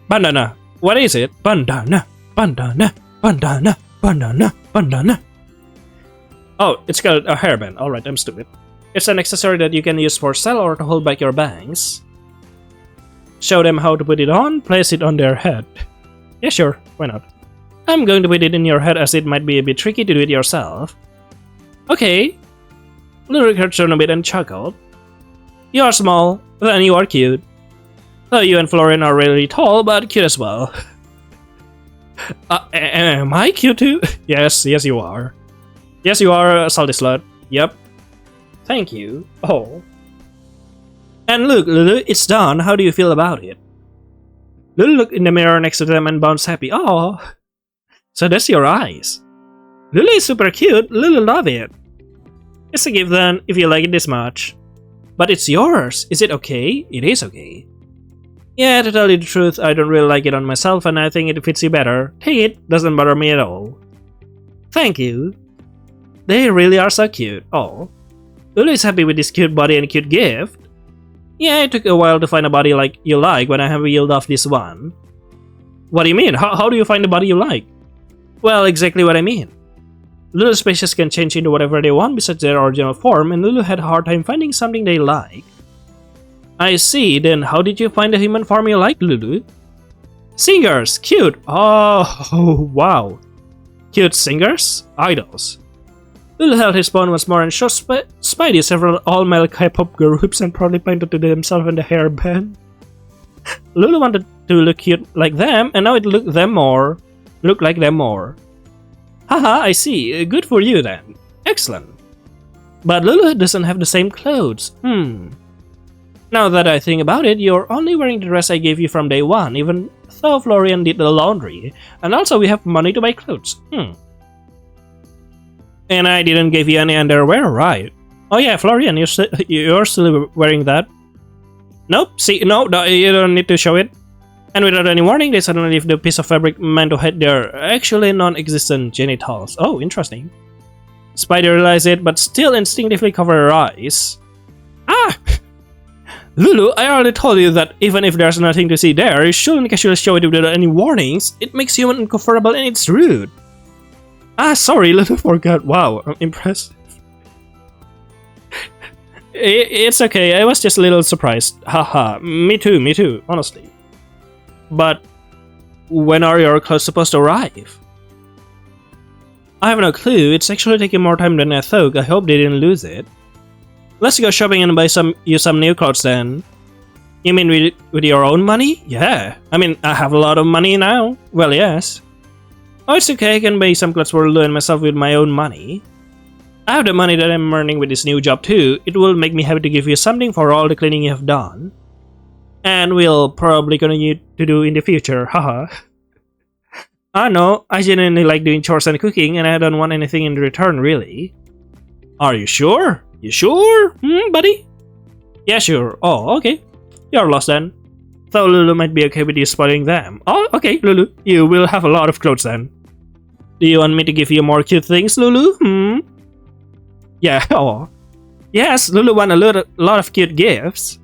Bandana. What is it? Bandana. Bandana. Bandana. Bandana. Bandana. Oh, it's called a hairband. Alright, I'm stupid. It's an accessory that you can use for style or to hold back your bangs. Show them how to put it on, place it on their head. Yeah, sure, why not? I'm going to put it in your head as it might be a bit tricky to do it yourself. Okay. Lulu turned a bit and chuckled. You are small, and you are cute. Though you and Florian are really tall, but cute as well. Am I cute too? Yes, you are. Yes, you are a salty slut. Yep. Thank you. Oh. And look, Lulu, it's done. How do you feel about it? Lulu looked in the mirror next to them and bounced happy. Oh. So that's your eyes. Lulu is super cute. Lulu love it. It's a gift then, if you like it this much. But it's yours. Is it okay? It is okay. Yeah, to tell you the truth, I don't really like it on myself and I think it fits you better. Take it. Doesn't bother me at all. Thank you. They really are so cute. Oh. Lulu is happy with this cute body and cute gift. Yeah, it took a while to find a body like you like, but I have reeled off this one. What do you mean? How do you find a body you like? Well, exactly what I mean. Lulu species can change into whatever they want besides their original form, and Lulu had a hard time finding something they like. I see, then how did you find the human form you like, Lulu? Singers! Cute! Oh, wow. Cute singers? Idols. Lulu held his phone once more and showed Spidey several all-male K-pop groups and proudly pointed to themselves in the hairband. Lulu wanted to look cute like them, and now it looked like them more. Haha, I see. Good for you then. Excellent. But Lulu doesn't have the same clothes. Now that I think about it, you're only wearing the dress I gave you from day one, even though Florian did the laundry. And also we have money to buy clothes. And I didn't give you any underwear, right? Oh yeah, Florian, you're still wearing that. Nope, see, no, you don't need to show it. And without any warning, they suddenly leave the piece of fabric meant to hide their actually non-existent genitals. Oh, interesting. Spidey realized it, but still instinctively covered her eyes. Ah! Lulu, I already told you that even if there's nothing to see there, you shouldn't casually show it without any warnings. It makes you uncomfortable and it's rude. Ah, sorry, Lulu forgot. Wow, I'm impressed. It's okay, I was just a little surprised. Haha, me too, honestly. But when are your clothes supposed to arrive? I have no clue, it's actually taking more time than I thought. I hope they didn't lose it. Let's go shopping and buy you some new clothes then. You mean with your own money? Yeah, I mean, I have a lot of money now. Well, yes. Oh, it's okay, I can buy some clothes for Lulu and myself with my own money. I have the money that I'm earning with this new job too. It will make me happy to give you something for all the cleaning you have done. And we'll probably continue to do in the future, haha. I know, I genuinely like doing chores and cooking and I don't want anything in return, really. Are you sure? You sure? Buddy? Yeah, sure. Oh, okay. You're lost then. Thought Lulu might be okay with you spoiling them. Oh, okay, Lulu. You will have a lot of clothes then. Do you want me to give you more cute things, Lulu? Yeah, oh. Yes, Lulu want a lot of cute gifts.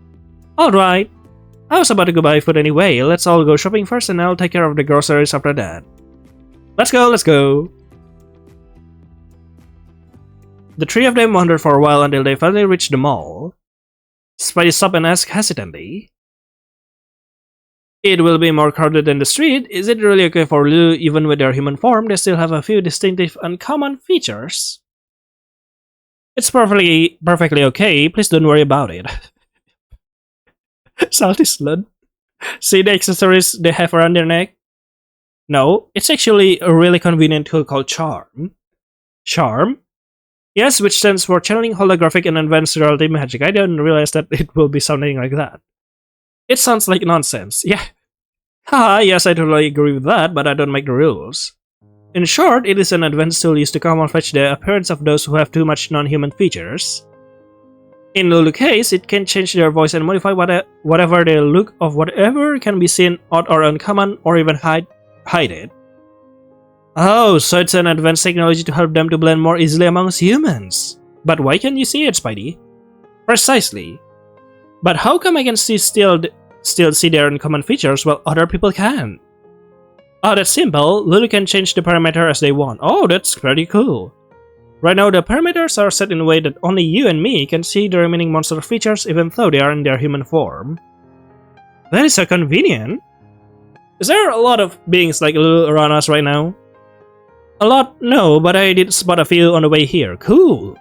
Alright. I was about to go buy food anyway. Let's all go shopping first and I'll take care of the groceries after that. Let's go. The three of them wandered for a while until they finally reached the mall. Spidey stopped and asked hesitantly, it will be more crowded than the street. Is it really okay for Lulu even with their human form? They still have a few distinctive uncommon features. It's perfectly okay. Please don't worry about it. Salty slut. See the accessories they have around their neck? No, it's actually a really convenient tool called Charm. Charm? Yes, which stands for Channeling Holographic and Advanced Reality Magic. I didn't realize that it will be sounding like that. It sounds like nonsense, yeah. Haha, yes, I totally agree with that, but I don't make the rules. In short, it is an advanced tool used to camouflage the appearance of those who have too much non-human features. In Lulu's case, it can change their voice and modify whatever they look of whatever can be seen, odd or uncommon, or even hide it. Oh, so it's an advanced technology to help them to blend more easily amongst humans. But why can't you see it, Spidey? Precisely. But how come I can still see their uncommon features while other people can't? Oh, that's simple. Lulu can change the parameter as they want. Oh, that's pretty cool. Right now, the parameters are set in a way that only you and me can see the remaining monster features even though they are in their human form. That is so convenient. Is there a lot of beings like Lulu around us right now? A lot? No, but I did spot a few on the way here. Cool.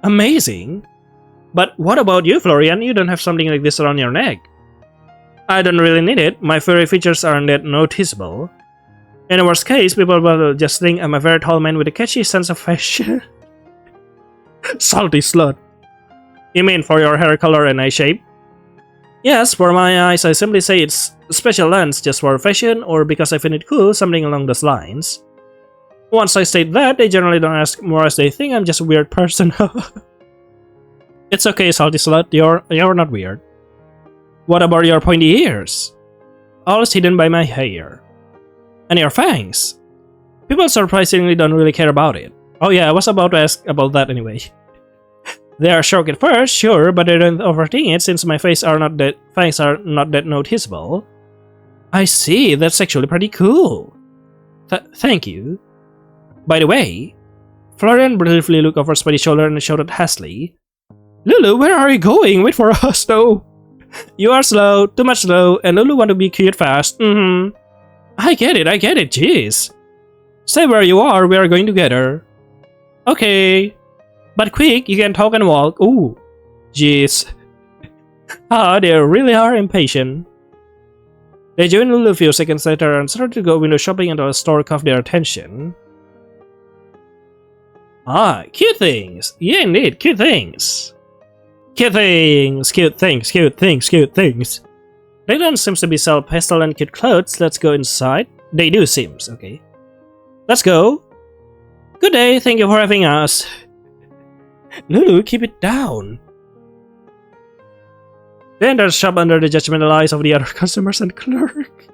Amazing. But what about you, Florian? You don't have something like this around your neck. I don't really need it. My furry features aren't that noticeable. In the worst case, people will just think I'm a very tall man with a catchy sense of fashion. Salty slut. You mean for your hair color and eye shape? Yes, for my eyes, I simply say it's a special lens just for fashion or because I find it cool, something along those lines. Once I state that, they generally don't ask more as they think I'm just a weird person. It's okay, salty slut, you're not weird. What about your pointy ears? All is hidden by my hair. And your fangs? People surprisingly don't really care about it. Oh yeah, I was about to ask about that anyway. They are shocked at first, sure, but they don't overthink it since my fangs are not that noticeable. I see, that's actually pretty cool. Thank you. By the way, Florian briefly looked over Spidey's shoulder and shouted hastily, Lulu, where are you going? Wait for us, though. You are slow, too much slow, and Lulu want to be cute fast. I get it, jeez. Stay where you are, we are going together. Okay. But quick, you can talk and walk. Ooh. Jeez. They really are impatient. They joined Lulu a few seconds later and started to go window shopping until a store caught their attention. Cute things. Yeah, indeed, cute things. Cute things. Raylan seems to be sell pastel and cute clothes. Let's go inside. They do seems, okay. Let's go. Good day, thank you for having us. Lulu, keep it down. They entered the shop under the judgmental eyes of the other customers and clerk.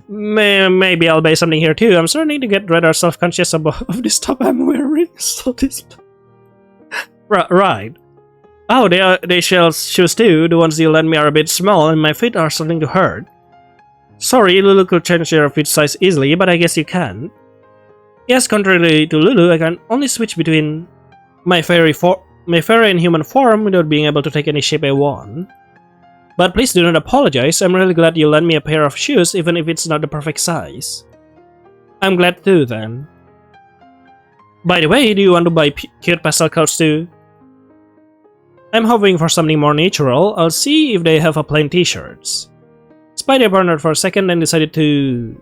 Maybe I'll buy something here too. I'm starting to get rather self-conscious of this top I'm wearing. So this... Right. Oh, they sell shoes too. The ones you lent me are a bit small and my feet are starting to hurt. Sorry, Lulu could change your feet size easily, but I guess you can. Yes, contrary to Lulu, I can only switch between my fairy and human form without being able to take any shape I want. But please do not apologize, I'm really glad you lent me a pair of shoes even if it's not the perfect size. I'm glad too then. By the way, do you want to buy cute pastel clothes too? I'm hoping for something more natural. I'll see if they have a plain t-shirts. Spidey pondered for a second and decided to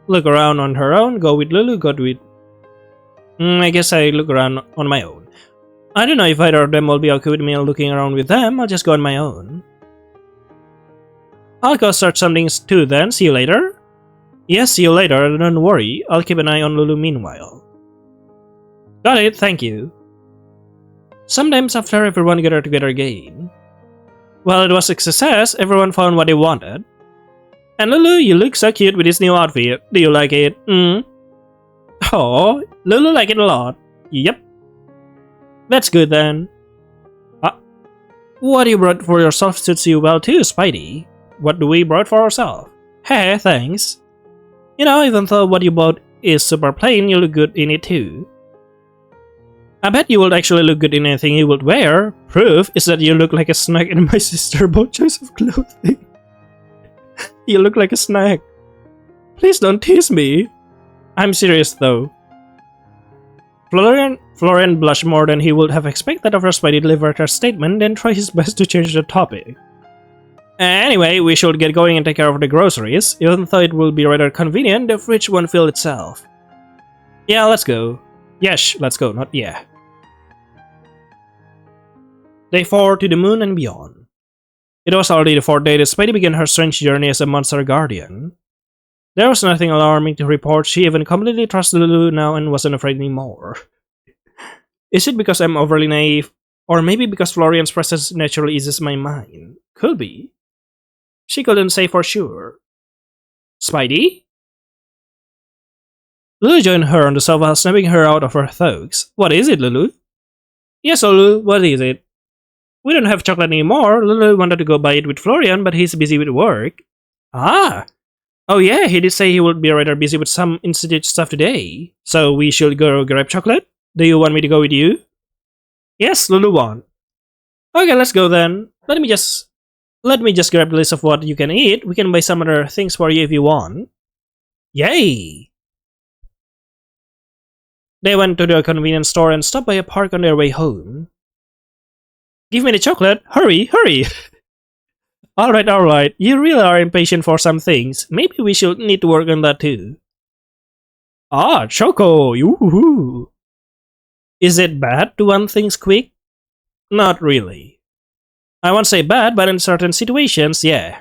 look around on her own. Go with Lulu, go with... I guess I look around on my own. I don't know if either of them will be okay with me looking around with them. I'll just go on my own. I'll go search something too then. See you later? Yes, see you later. Don't worry. I'll keep an eye on Lulu meanwhile. Got it, thank you. Sometimes after everyone gathered together again. Well, it was a success. Everyone found what they wanted. And Lulu, you look so cute with this new outfit. Do you like it? Oh, Lulu like it a lot. Yep. That's good then. What you brought for yourself suits you well too, Spidey. What do we brought for ourselves? Hey, thanks. You know, even though what you bought is super plain, you look good in it too. I bet you would actually look good in anything you would wear. Proof is that you look like a snack and my sister both choice of clothing. You look like a snack. Please don't tease me. I'm serious though. Florian blushed more than he would have expected after Spidey delivered her statement, then tried his best to change the topic. Anyway, we should get going and take care of the groceries. Even though it will be rather convenient, the fridge won't fill itself. Yeah, let's go. Yes, let's go, not yeah. Day 4 to the moon and beyond. It was already the 4th day that Spidey began her strange journey as a monster guardian. There was nothing alarming to report. She even completely trusted Lulu now and wasn't afraid anymore. Is it because I'm overly naive? Or maybe because Florian's presence naturally eases my mind? Could be. She couldn't say for sure. Spidey? Lulu joined her on the sofa, snapping her out of her thoughts. What is it, Lulu? Yes, Lulu, what is it? We don't have chocolate anymore. Lulu wanted to go buy it with Florian, but he's busy with work. Ah! Oh yeah, he did say he would be rather busy with some institute stuff today. So we should go grab chocolate? Do you want me to go with you? Yes, Lulu won. Okay, let's go then. Let me just grab the list of what you can eat. We can buy some other things for you if you want. Yay! They went to the convenience store and stopped by a park on their way home. Give me the chocolate! Hurry, hurry! Alright, you really are impatient for some things. Maybe we should need to work on that too. Ah, Choco! Yoo-hoo! Is it bad to want things quick? Not really. I won't say bad, but in certain situations, yeah.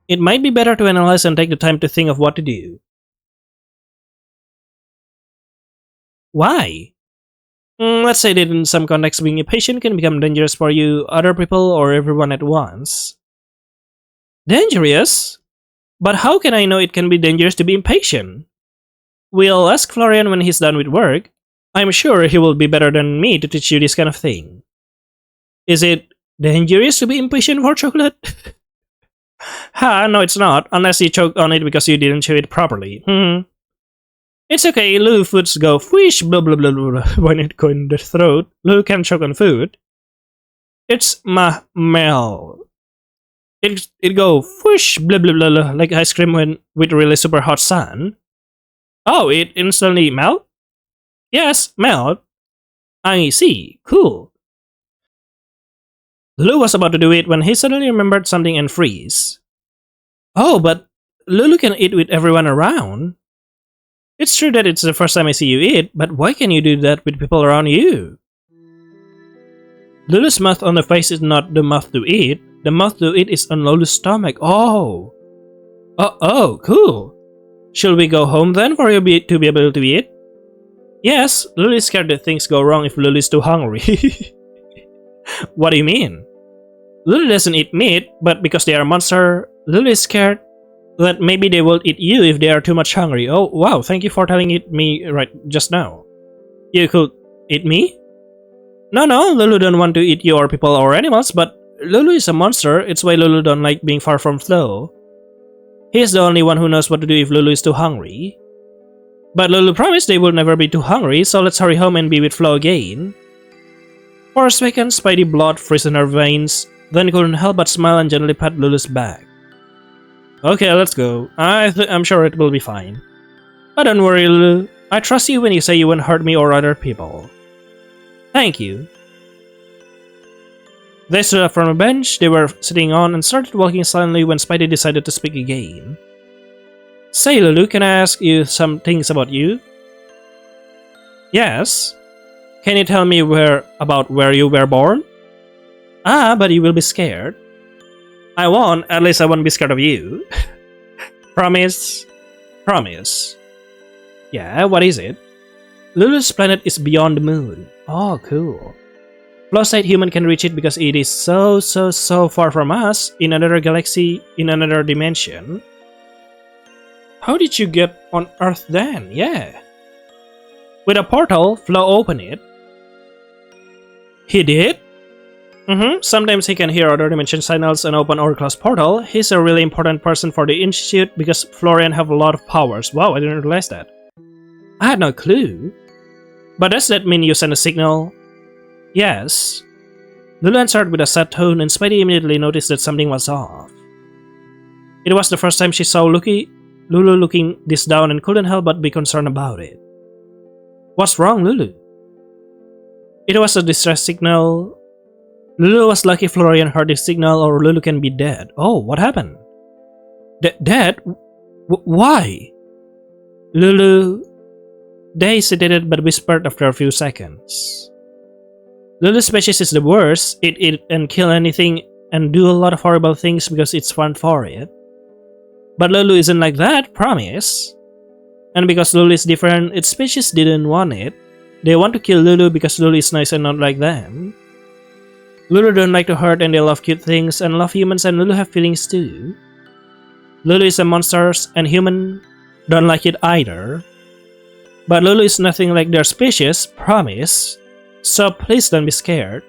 It might be better to analyze and take the time to think of what to do. Why? Let's say that in some contexts being impatient can become dangerous for you, other people, or everyone at once. Dangerous? But how can I know it can be dangerous to be impatient? We'll ask Florian when he's done with work. I'm sure he will be better than me to teach you this kind of thing. Is it dangerous to be impatient for chocolate? Ha, no it's not, unless you choke on it because you didn't chew it properly. It's okay, Lulu foods go whoosh blah blah blah blah when it go in the throat. Lulu can choke on food. It's mel. It go whoosh blah blah blah blah like ice cream when with really super hot sun. Oh, it instantly melt? Yes, melt. I see. Cool. Lulu was about to do it when he suddenly remembered something and freeze. Oh, but Lulu can eat with everyone around. It's true that it's the first time I see you eat, but why can you do that with people around you? Lulu's mouth on the face is not the mouth to eat. The mouth to eat is on Lulu's stomach. Oh. Oh, cool. Should we go home then for you to be able to eat? Yes, Lulu is scared that things go wrong if Lulu is too hungry. What do you mean? Lulu doesn't eat meat, but because they are monster, Lulu is scared that maybe they will eat you if they are too much hungry. Oh, wow, thank you for telling it me right just now. You could eat me? No, Lulu don't want to eat you or people or animals, but Lulu is a monster, it's why Lulu don't like being far from Flo. He is the only one who knows what to do if Lulu is too hungry. But Lulu promised they will never be too hungry, so let's hurry home and be with Flo again. For a second, Spidey blood froze in her veins, then couldn't help but smile and gently pat Lulu's back. Okay, let's go. I'm sure it will be fine. But don't worry, Lulu. I trust you when you say you won't hurt me or other people. Thank you. They stood up from a bench they were sitting on and started walking silently when Spidey decided to speak again. Say, Lulu, can I ask you some things about you? Yes. Can you tell me about where you were born? Ah, but you will be scared. I won't, at least I won't be scared of you. Promise? Promise. Yeah, what is it? Lulu's planet is beyond the moon. Oh, cool. Plus side human can reach it because it is so far from us, in another galaxy, in another dimension. How did you get on Earth then? Yeah. With a portal, Flo opened it. He did? Sometimes he can hear other dimension signals and open or close portal. He's a really important person for the Institute because Florian have a lot of powers. Wow, I didn't realize that. I had no clue. But does that mean you send a signal? Yes. Lulu answered with a sad tone and Spidey immediately noticed that something was off. It was the first time she saw Lulu looking this down and couldn't help but be concerned about it. What's wrong, Lulu? It was a distress signal. Lulu was lucky Florian heard the signal or Lulu can be dead. Oh, what happened? Dead? Why? Lulu... They hesitated but whispered after a few seconds. Lulu's species is the worst. It eat and kill anything and do a lot of horrible things because it's fun for it. But Lulu isn't like that, promise. And because Lulu is different, its species didn't want it. They want to kill Lulu because Lulu is nice and not like them. Lulu don't like to hurt and they love cute things and love humans and Lulu have feelings too. Lulu is a monster and human don't like it either. But Lulu is nothing like their species, promise. So please don't be scared.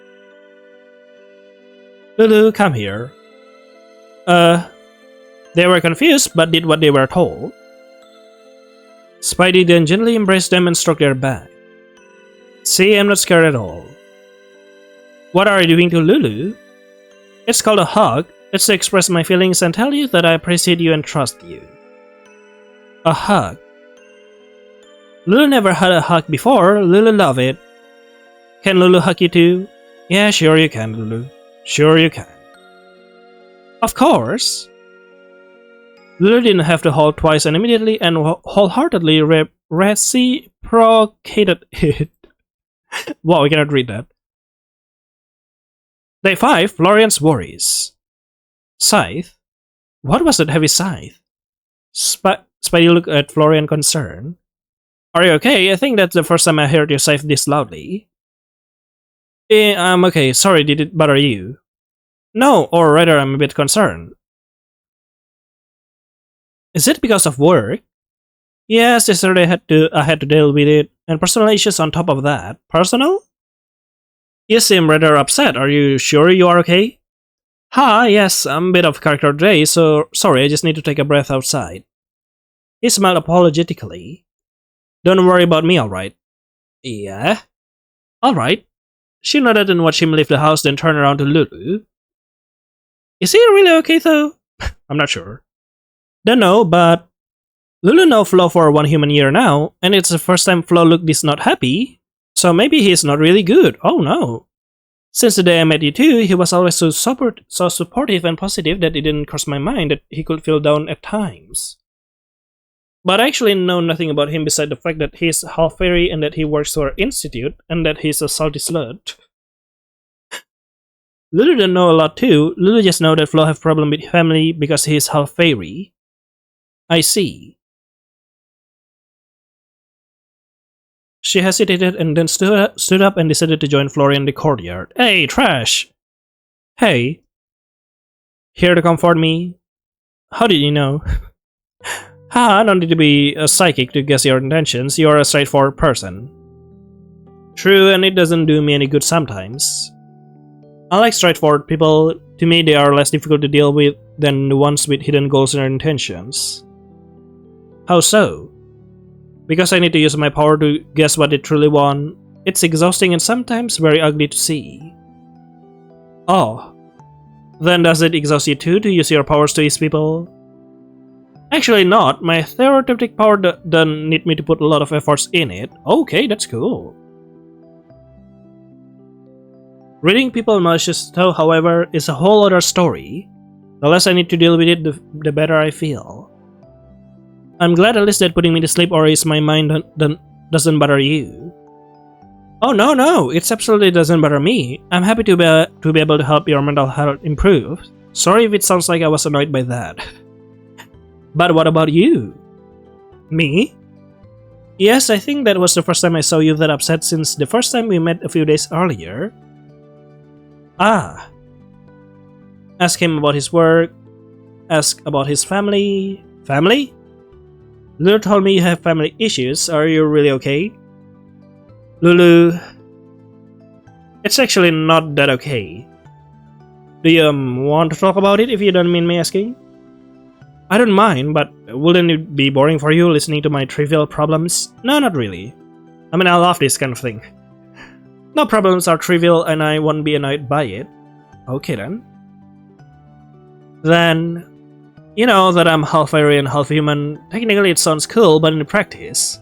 Lulu, come here. They were confused but did what they were told. Spidey then gently embraced them and stroked their back. See, I'm not scared at all. What are you doing to Lulu? It's called a hug. It's to express my feelings and tell you that I appreciate you and trust you. A hug. Lulu never had a hug before. Lulu love it. Can Lulu hug you too? Yeah, sure you can, Lulu. Sure you can. Of course. Lulu didn't have to hold twice and immediately and wholeheartedly reciprocated it. Wow, I cannot read that. Day 5, Florian's worries. Scythe? What was that heavy scythe? Spidey looked at Florian concerned. Are you okay? I think that's the first time I heard you scythe this loudly. I'm okay. Sorry, did it bother you? No, or rather I'm a bit concerned. Is it because of work? Yes, yesterday I had to deal with it, and personal issues on top of that. Personal? You seem rather upset. Are you sure you are okay? Ha, yes, I'm a bit of character today, so sorry, I just need to take a breath outside. He smiled apologetically. Don't worry about me, alright? Yeah? Alright. She nodded and watched him leave the house, then turned around to Lulu. Is he really okay though? I'm not sure. Don't know, but Lulu know Flo for 1 human year now, and it's the first time Flo looked this not happy. So maybe he's not really good. Oh no. Since the day I met you two, he was always so supportive and positive that it didn't cross my mind that he could feel down at times. But I actually know nothing about him beside the fact that he's half fairy and that he works for an institute and that he's a salty slut. Lulu don't know a lot too. Lulu just know that Flo have problem with family because he's half fairy. I see. She hesitated and then stood up and decided to join Florian in the courtyard. Hey, trash! Hey. Here to comfort me? How did you know? Ha, don't need to be a psychic to guess your intentions. You are a straightforward person. True, and it doesn't do me any good sometimes. I like straightforward people. To me, they are less difficult to deal with than the ones with hidden goals and intentions. How so? Because I need to use my power to guess what they truly want. It's exhausting and sometimes very ugly to see. Oh. Then does it exhaust you too to use your powers to ease people? Actually not. My therapeutic power doesn't need me to put a lot of efforts in it. Okay, that's cool. Reading people malicious though, however, is a whole other story. The less I need to deal with it, the better I feel. I'm glad at least that putting me to sleep or ease my mind doesn't bother you. Oh no, it absolutely doesn't bother me. I'm happy to be able to help your mental health improve. Sorry if it sounds like I was annoyed by that. But what about you? Me? Yes, I think that was the first time I saw you that upset since the first time we met a few days earlier. Ah. Ask him about his work. Ask about his family. Family? Lulu told me you have family issues. Are you really okay? Lulu... It's actually not that okay. Do you want to talk about it if you don't mind me asking? I don't mind, but wouldn't it be boring for you listening to my trivial problems? No, not really. I mean, I love this kind of thing. No problems are trivial and I won't be annoyed by it. Okay then. Then, you know that I'm half fairy and half human. Technically it sounds cool, but in practice,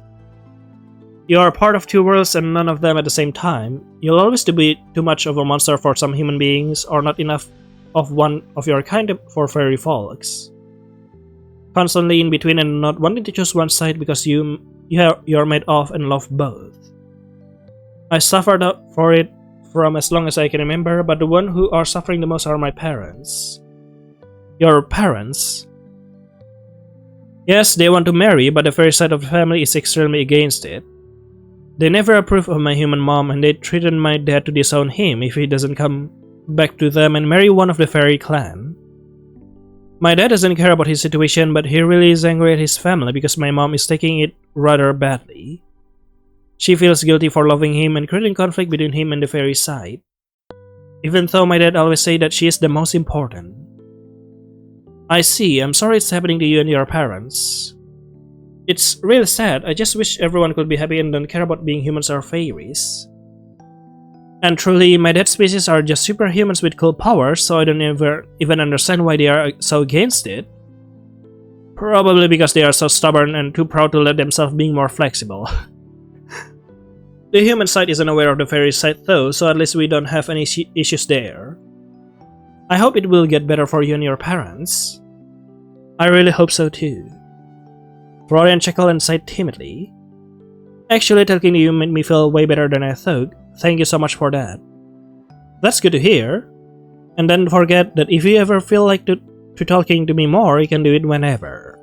you are part of two worlds and none of them at the same time. You'll always be too much of a monster for some human beings, or not enough of one of your kind for fairy folks. Constantly in between and not wanting to choose one side because you're made of and love both. I suffered for it from as long as I can remember, but the one who are suffering the most are my parents. Your parents? Yes, they want to marry, but the fairy side of the family is extremely against it. They never approve of my human mom, and they threaten my dad to disown him if he doesn't come back to them and marry one of the fairy clan. My dad doesn't care about his situation, but he really is angry at his family because my mom is taking it rather badly. She feels guilty for loving him and creating conflict between him and the fairy side. Even though my dad always say that she is the most important. I see, I'm sorry it's happening to you and your parents. It's really sad, I just wish everyone could be happy and don't care about being humans or fairies. And truly, my dad's species are just superhumans with cool powers, so I don't even understand why they are so against it. Probably because they are so stubborn and too proud to let themselves be more flexible. The human side isn't aware of the fairy side though, so at least we don't have any issues there. I hope it will get better for you and your parents. I really hope so too. Florian chuckled and sighed timidly. Actually, talking to you made me feel way better than I thought. Thank you so much for that. That's good to hear. And don't forget that if you ever feel like to talking to me more, you can do it whenever.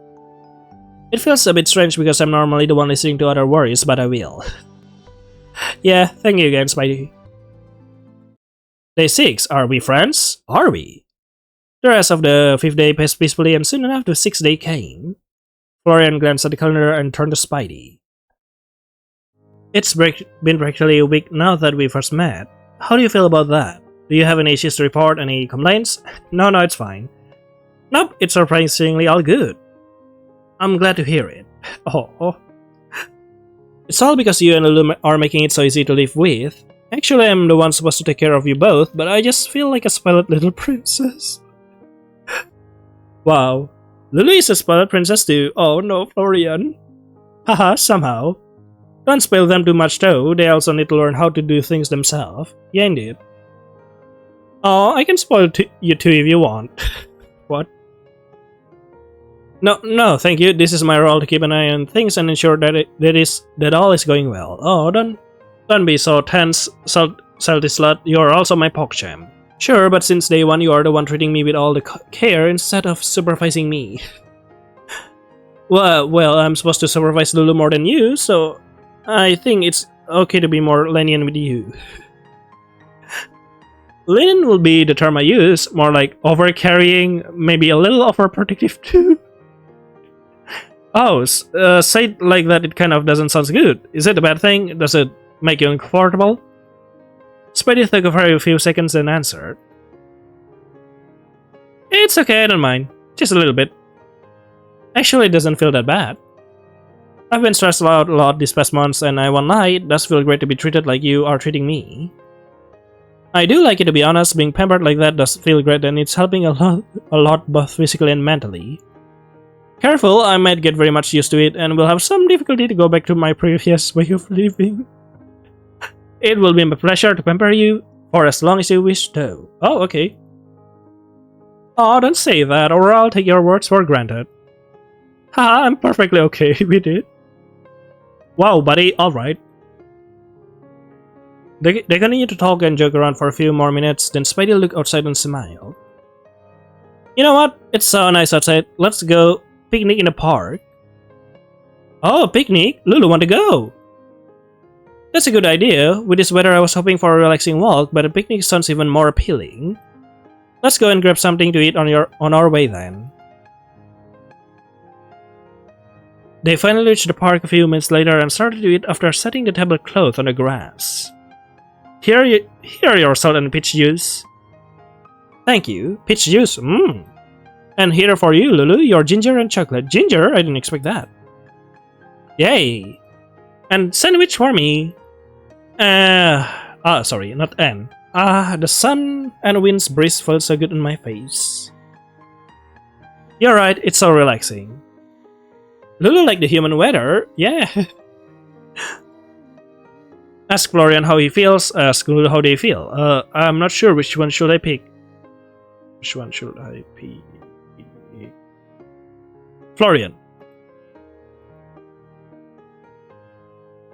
It feels a bit strange because I'm normally the one listening to other worries, but I will. Yeah, thank you again, Spidey. Day 6. Are we friends? Are we? The rest of the 5th day passed peacefully and soon enough the 6th day came. Florian glanced at the calendar and turned to Spidey. It's been practically a week now that we first met. How do you feel about that? Do you have any issues to report? Any complaints? No, it's fine. Nope, it's surprisingly all good. I'm glad to hear it. Oh. It's all because you and Lulu are making it so easy to live with. Actually, I'm the one supposed to take care of you both, but I just feel like a spoiled little princess. Wow. Lulu is a spoiled princess too. Oh no, Florian. Haha, somehow. Don't spoil them too much though, they also need to learn how to do things themselves. Yeah, indeed. Oh, I can spoil you too if you want. What? No, thank you. This is my role to keep an eye on things and ensure that all is going well. Oh, don't be so tense, salty slut. You're also my PogChamp. Sure, but since day one, you are the one treating me with all the care instead of supervising me. well, I'm supposed to supervise Lulu more than you, so I think it's okay to be more lenient with you. Lenient will be the term I use, more like over-carrying, maybe a little overprotective too. Oh, say it like that, it kind of doesn't sound good. Is it a bad thing? Does it make you uncomfortable? Spidey took a few seconds and answered. It's okay, I don't mind. Just a little bit. Actually, it doesn't feel that bad. I've been stressed out a lot these past months, and I won't lie, it does feel great to be treated like you are treating me. I do like it, to be honest. Being pampered like that does feel great, and it's helping a lot both physically and mentally. Careful, I might get very much used to it and will have some difficulty to go back to my previous way of living. It will be my pleasure to pamper you for as long as you wish though. Oh, okay. Oh, don't say that or I'll take your words for granted. Haha, I'm perfectly okay with it. Wow, buddy, alright. They continue to talk and joke around for a few more minutes, then Spidey looked outside and smiled. You know what? It's so nice outside. Let's go picnic in the park. Oh, picnic? Lulu want to go. That's a good idea. With this weather, I was hoping for a relaxing walk, but a picnic sounds even more appealing. Let's go and grab something to eat on our way then. They finally reached the park a few minutes later and started to eat after setting the tablecloth on the grass. Here your salt and peach juice. Thank you. Peach juice, mmm. And here for you, Lulu, your ginger and chocolate. Ginger? I didn't expect that. Yay! And sandwich for me. Sorry, not N. The sun and wind's breeze felt so good on my face. You're right, it's so relaxing. Lulu like the human weather? Yeah. Ask Florian how he feels, ask Lulu how they feel. I'm not sure which one should I pick. Which one should I pick? Florian.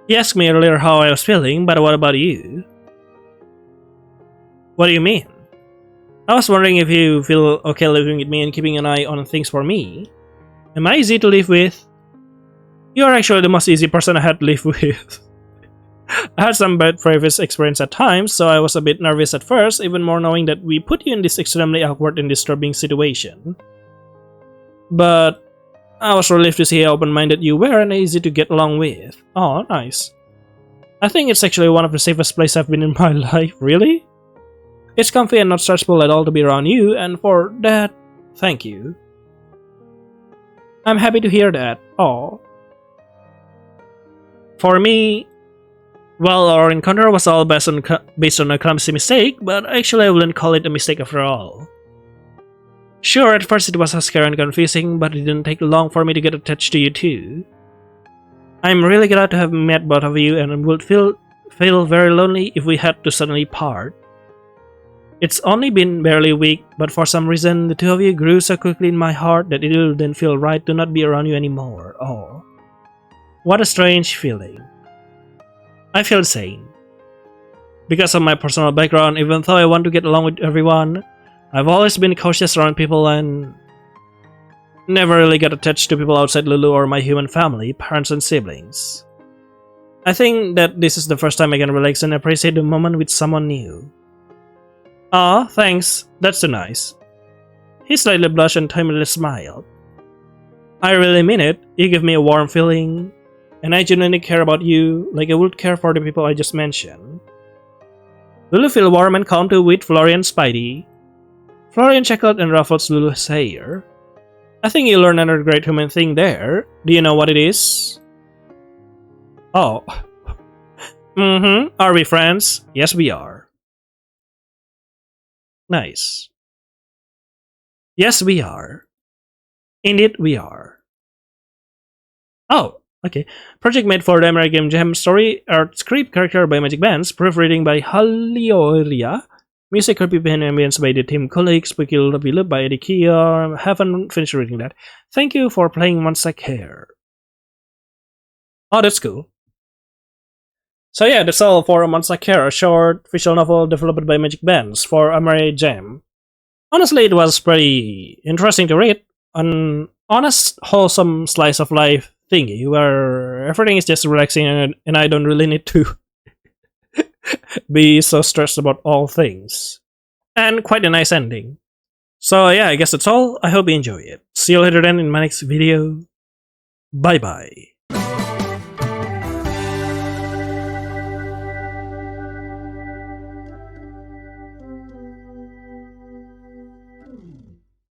He asked me earlier how I was feeling, but what about you? What do you mean? I was wondering if you feel okay living with me and keeping an eye on things for me. Am I easy to live with? You are actually the most easy person I had to live with. I had some bad previous experience at times, so I was a bit nervous at first, even more knowing that we put you in this extremely awkward and disturbing situation. But I was relieved to see how open-minded you were and easy to get along with. Oh, nice. I think it's actually one of the safest places I've been in my life, really? It's comfy and not stressful at all to be around you, and for that, thank you. I'm happy to hear that. Oh. For me, well, our encounter was all based on a clumsy mistake, but actually I wouldn't call it a mistake after all. Sure, at first it was scary and confusing, but it didn't take long for me to get attached to you too. I'm really glad to have met both of you and would feel very lonely if we had to suddenly part. It's only been barely a week, but for some reason the two of you grew so quickly in my heart that it didn't feel right to not be around you anymore. Oh. What a strange feeling. I feel sane. Because of my personal background, even though I want to get along with everyone, I've always been cautious around people and never really got attached to people outside Lulu or my human family, parents and siblings. I think that this is the first time I can relax and appreciate the moment with someone new. Aw, thanks, that's too nice. He slightly blushed and timidly smiled. I really mean it. You give me a warm feeling, and I genuinely care about you like I would care for the people I just mentioned. Lulu feel warm and calm to with Florian Spidey. Florian chuckled and ruffled Lulu's hair. I think you learned another great human thing there. Do you know what it is? Oh. Are we friends? Yes, we are. Nice. Yes, we are. Indeed, we are. Oh, okay. Project made for the American Jam story, art script, character by Magicbench, proofreading by Halioria, music copy and ambience by the team colleagues, Spooky Beloved by Eddie Kia. Haven't finished reading that. Thank you for playing Monstercare. Oh, that's cool. So yeah, that's all for Monstercare, a short visual novel developed by Magicbench for American Jam. Honestly, it was pretty interesting to read. An honest, wholesome slice of life thingy where everything is just relaxing and I don't really need to be so stressed about all things. And quite a nice ending. So yeah, I guess that's all. I hope you enjoy it. See you later then in my next video. Bye bye.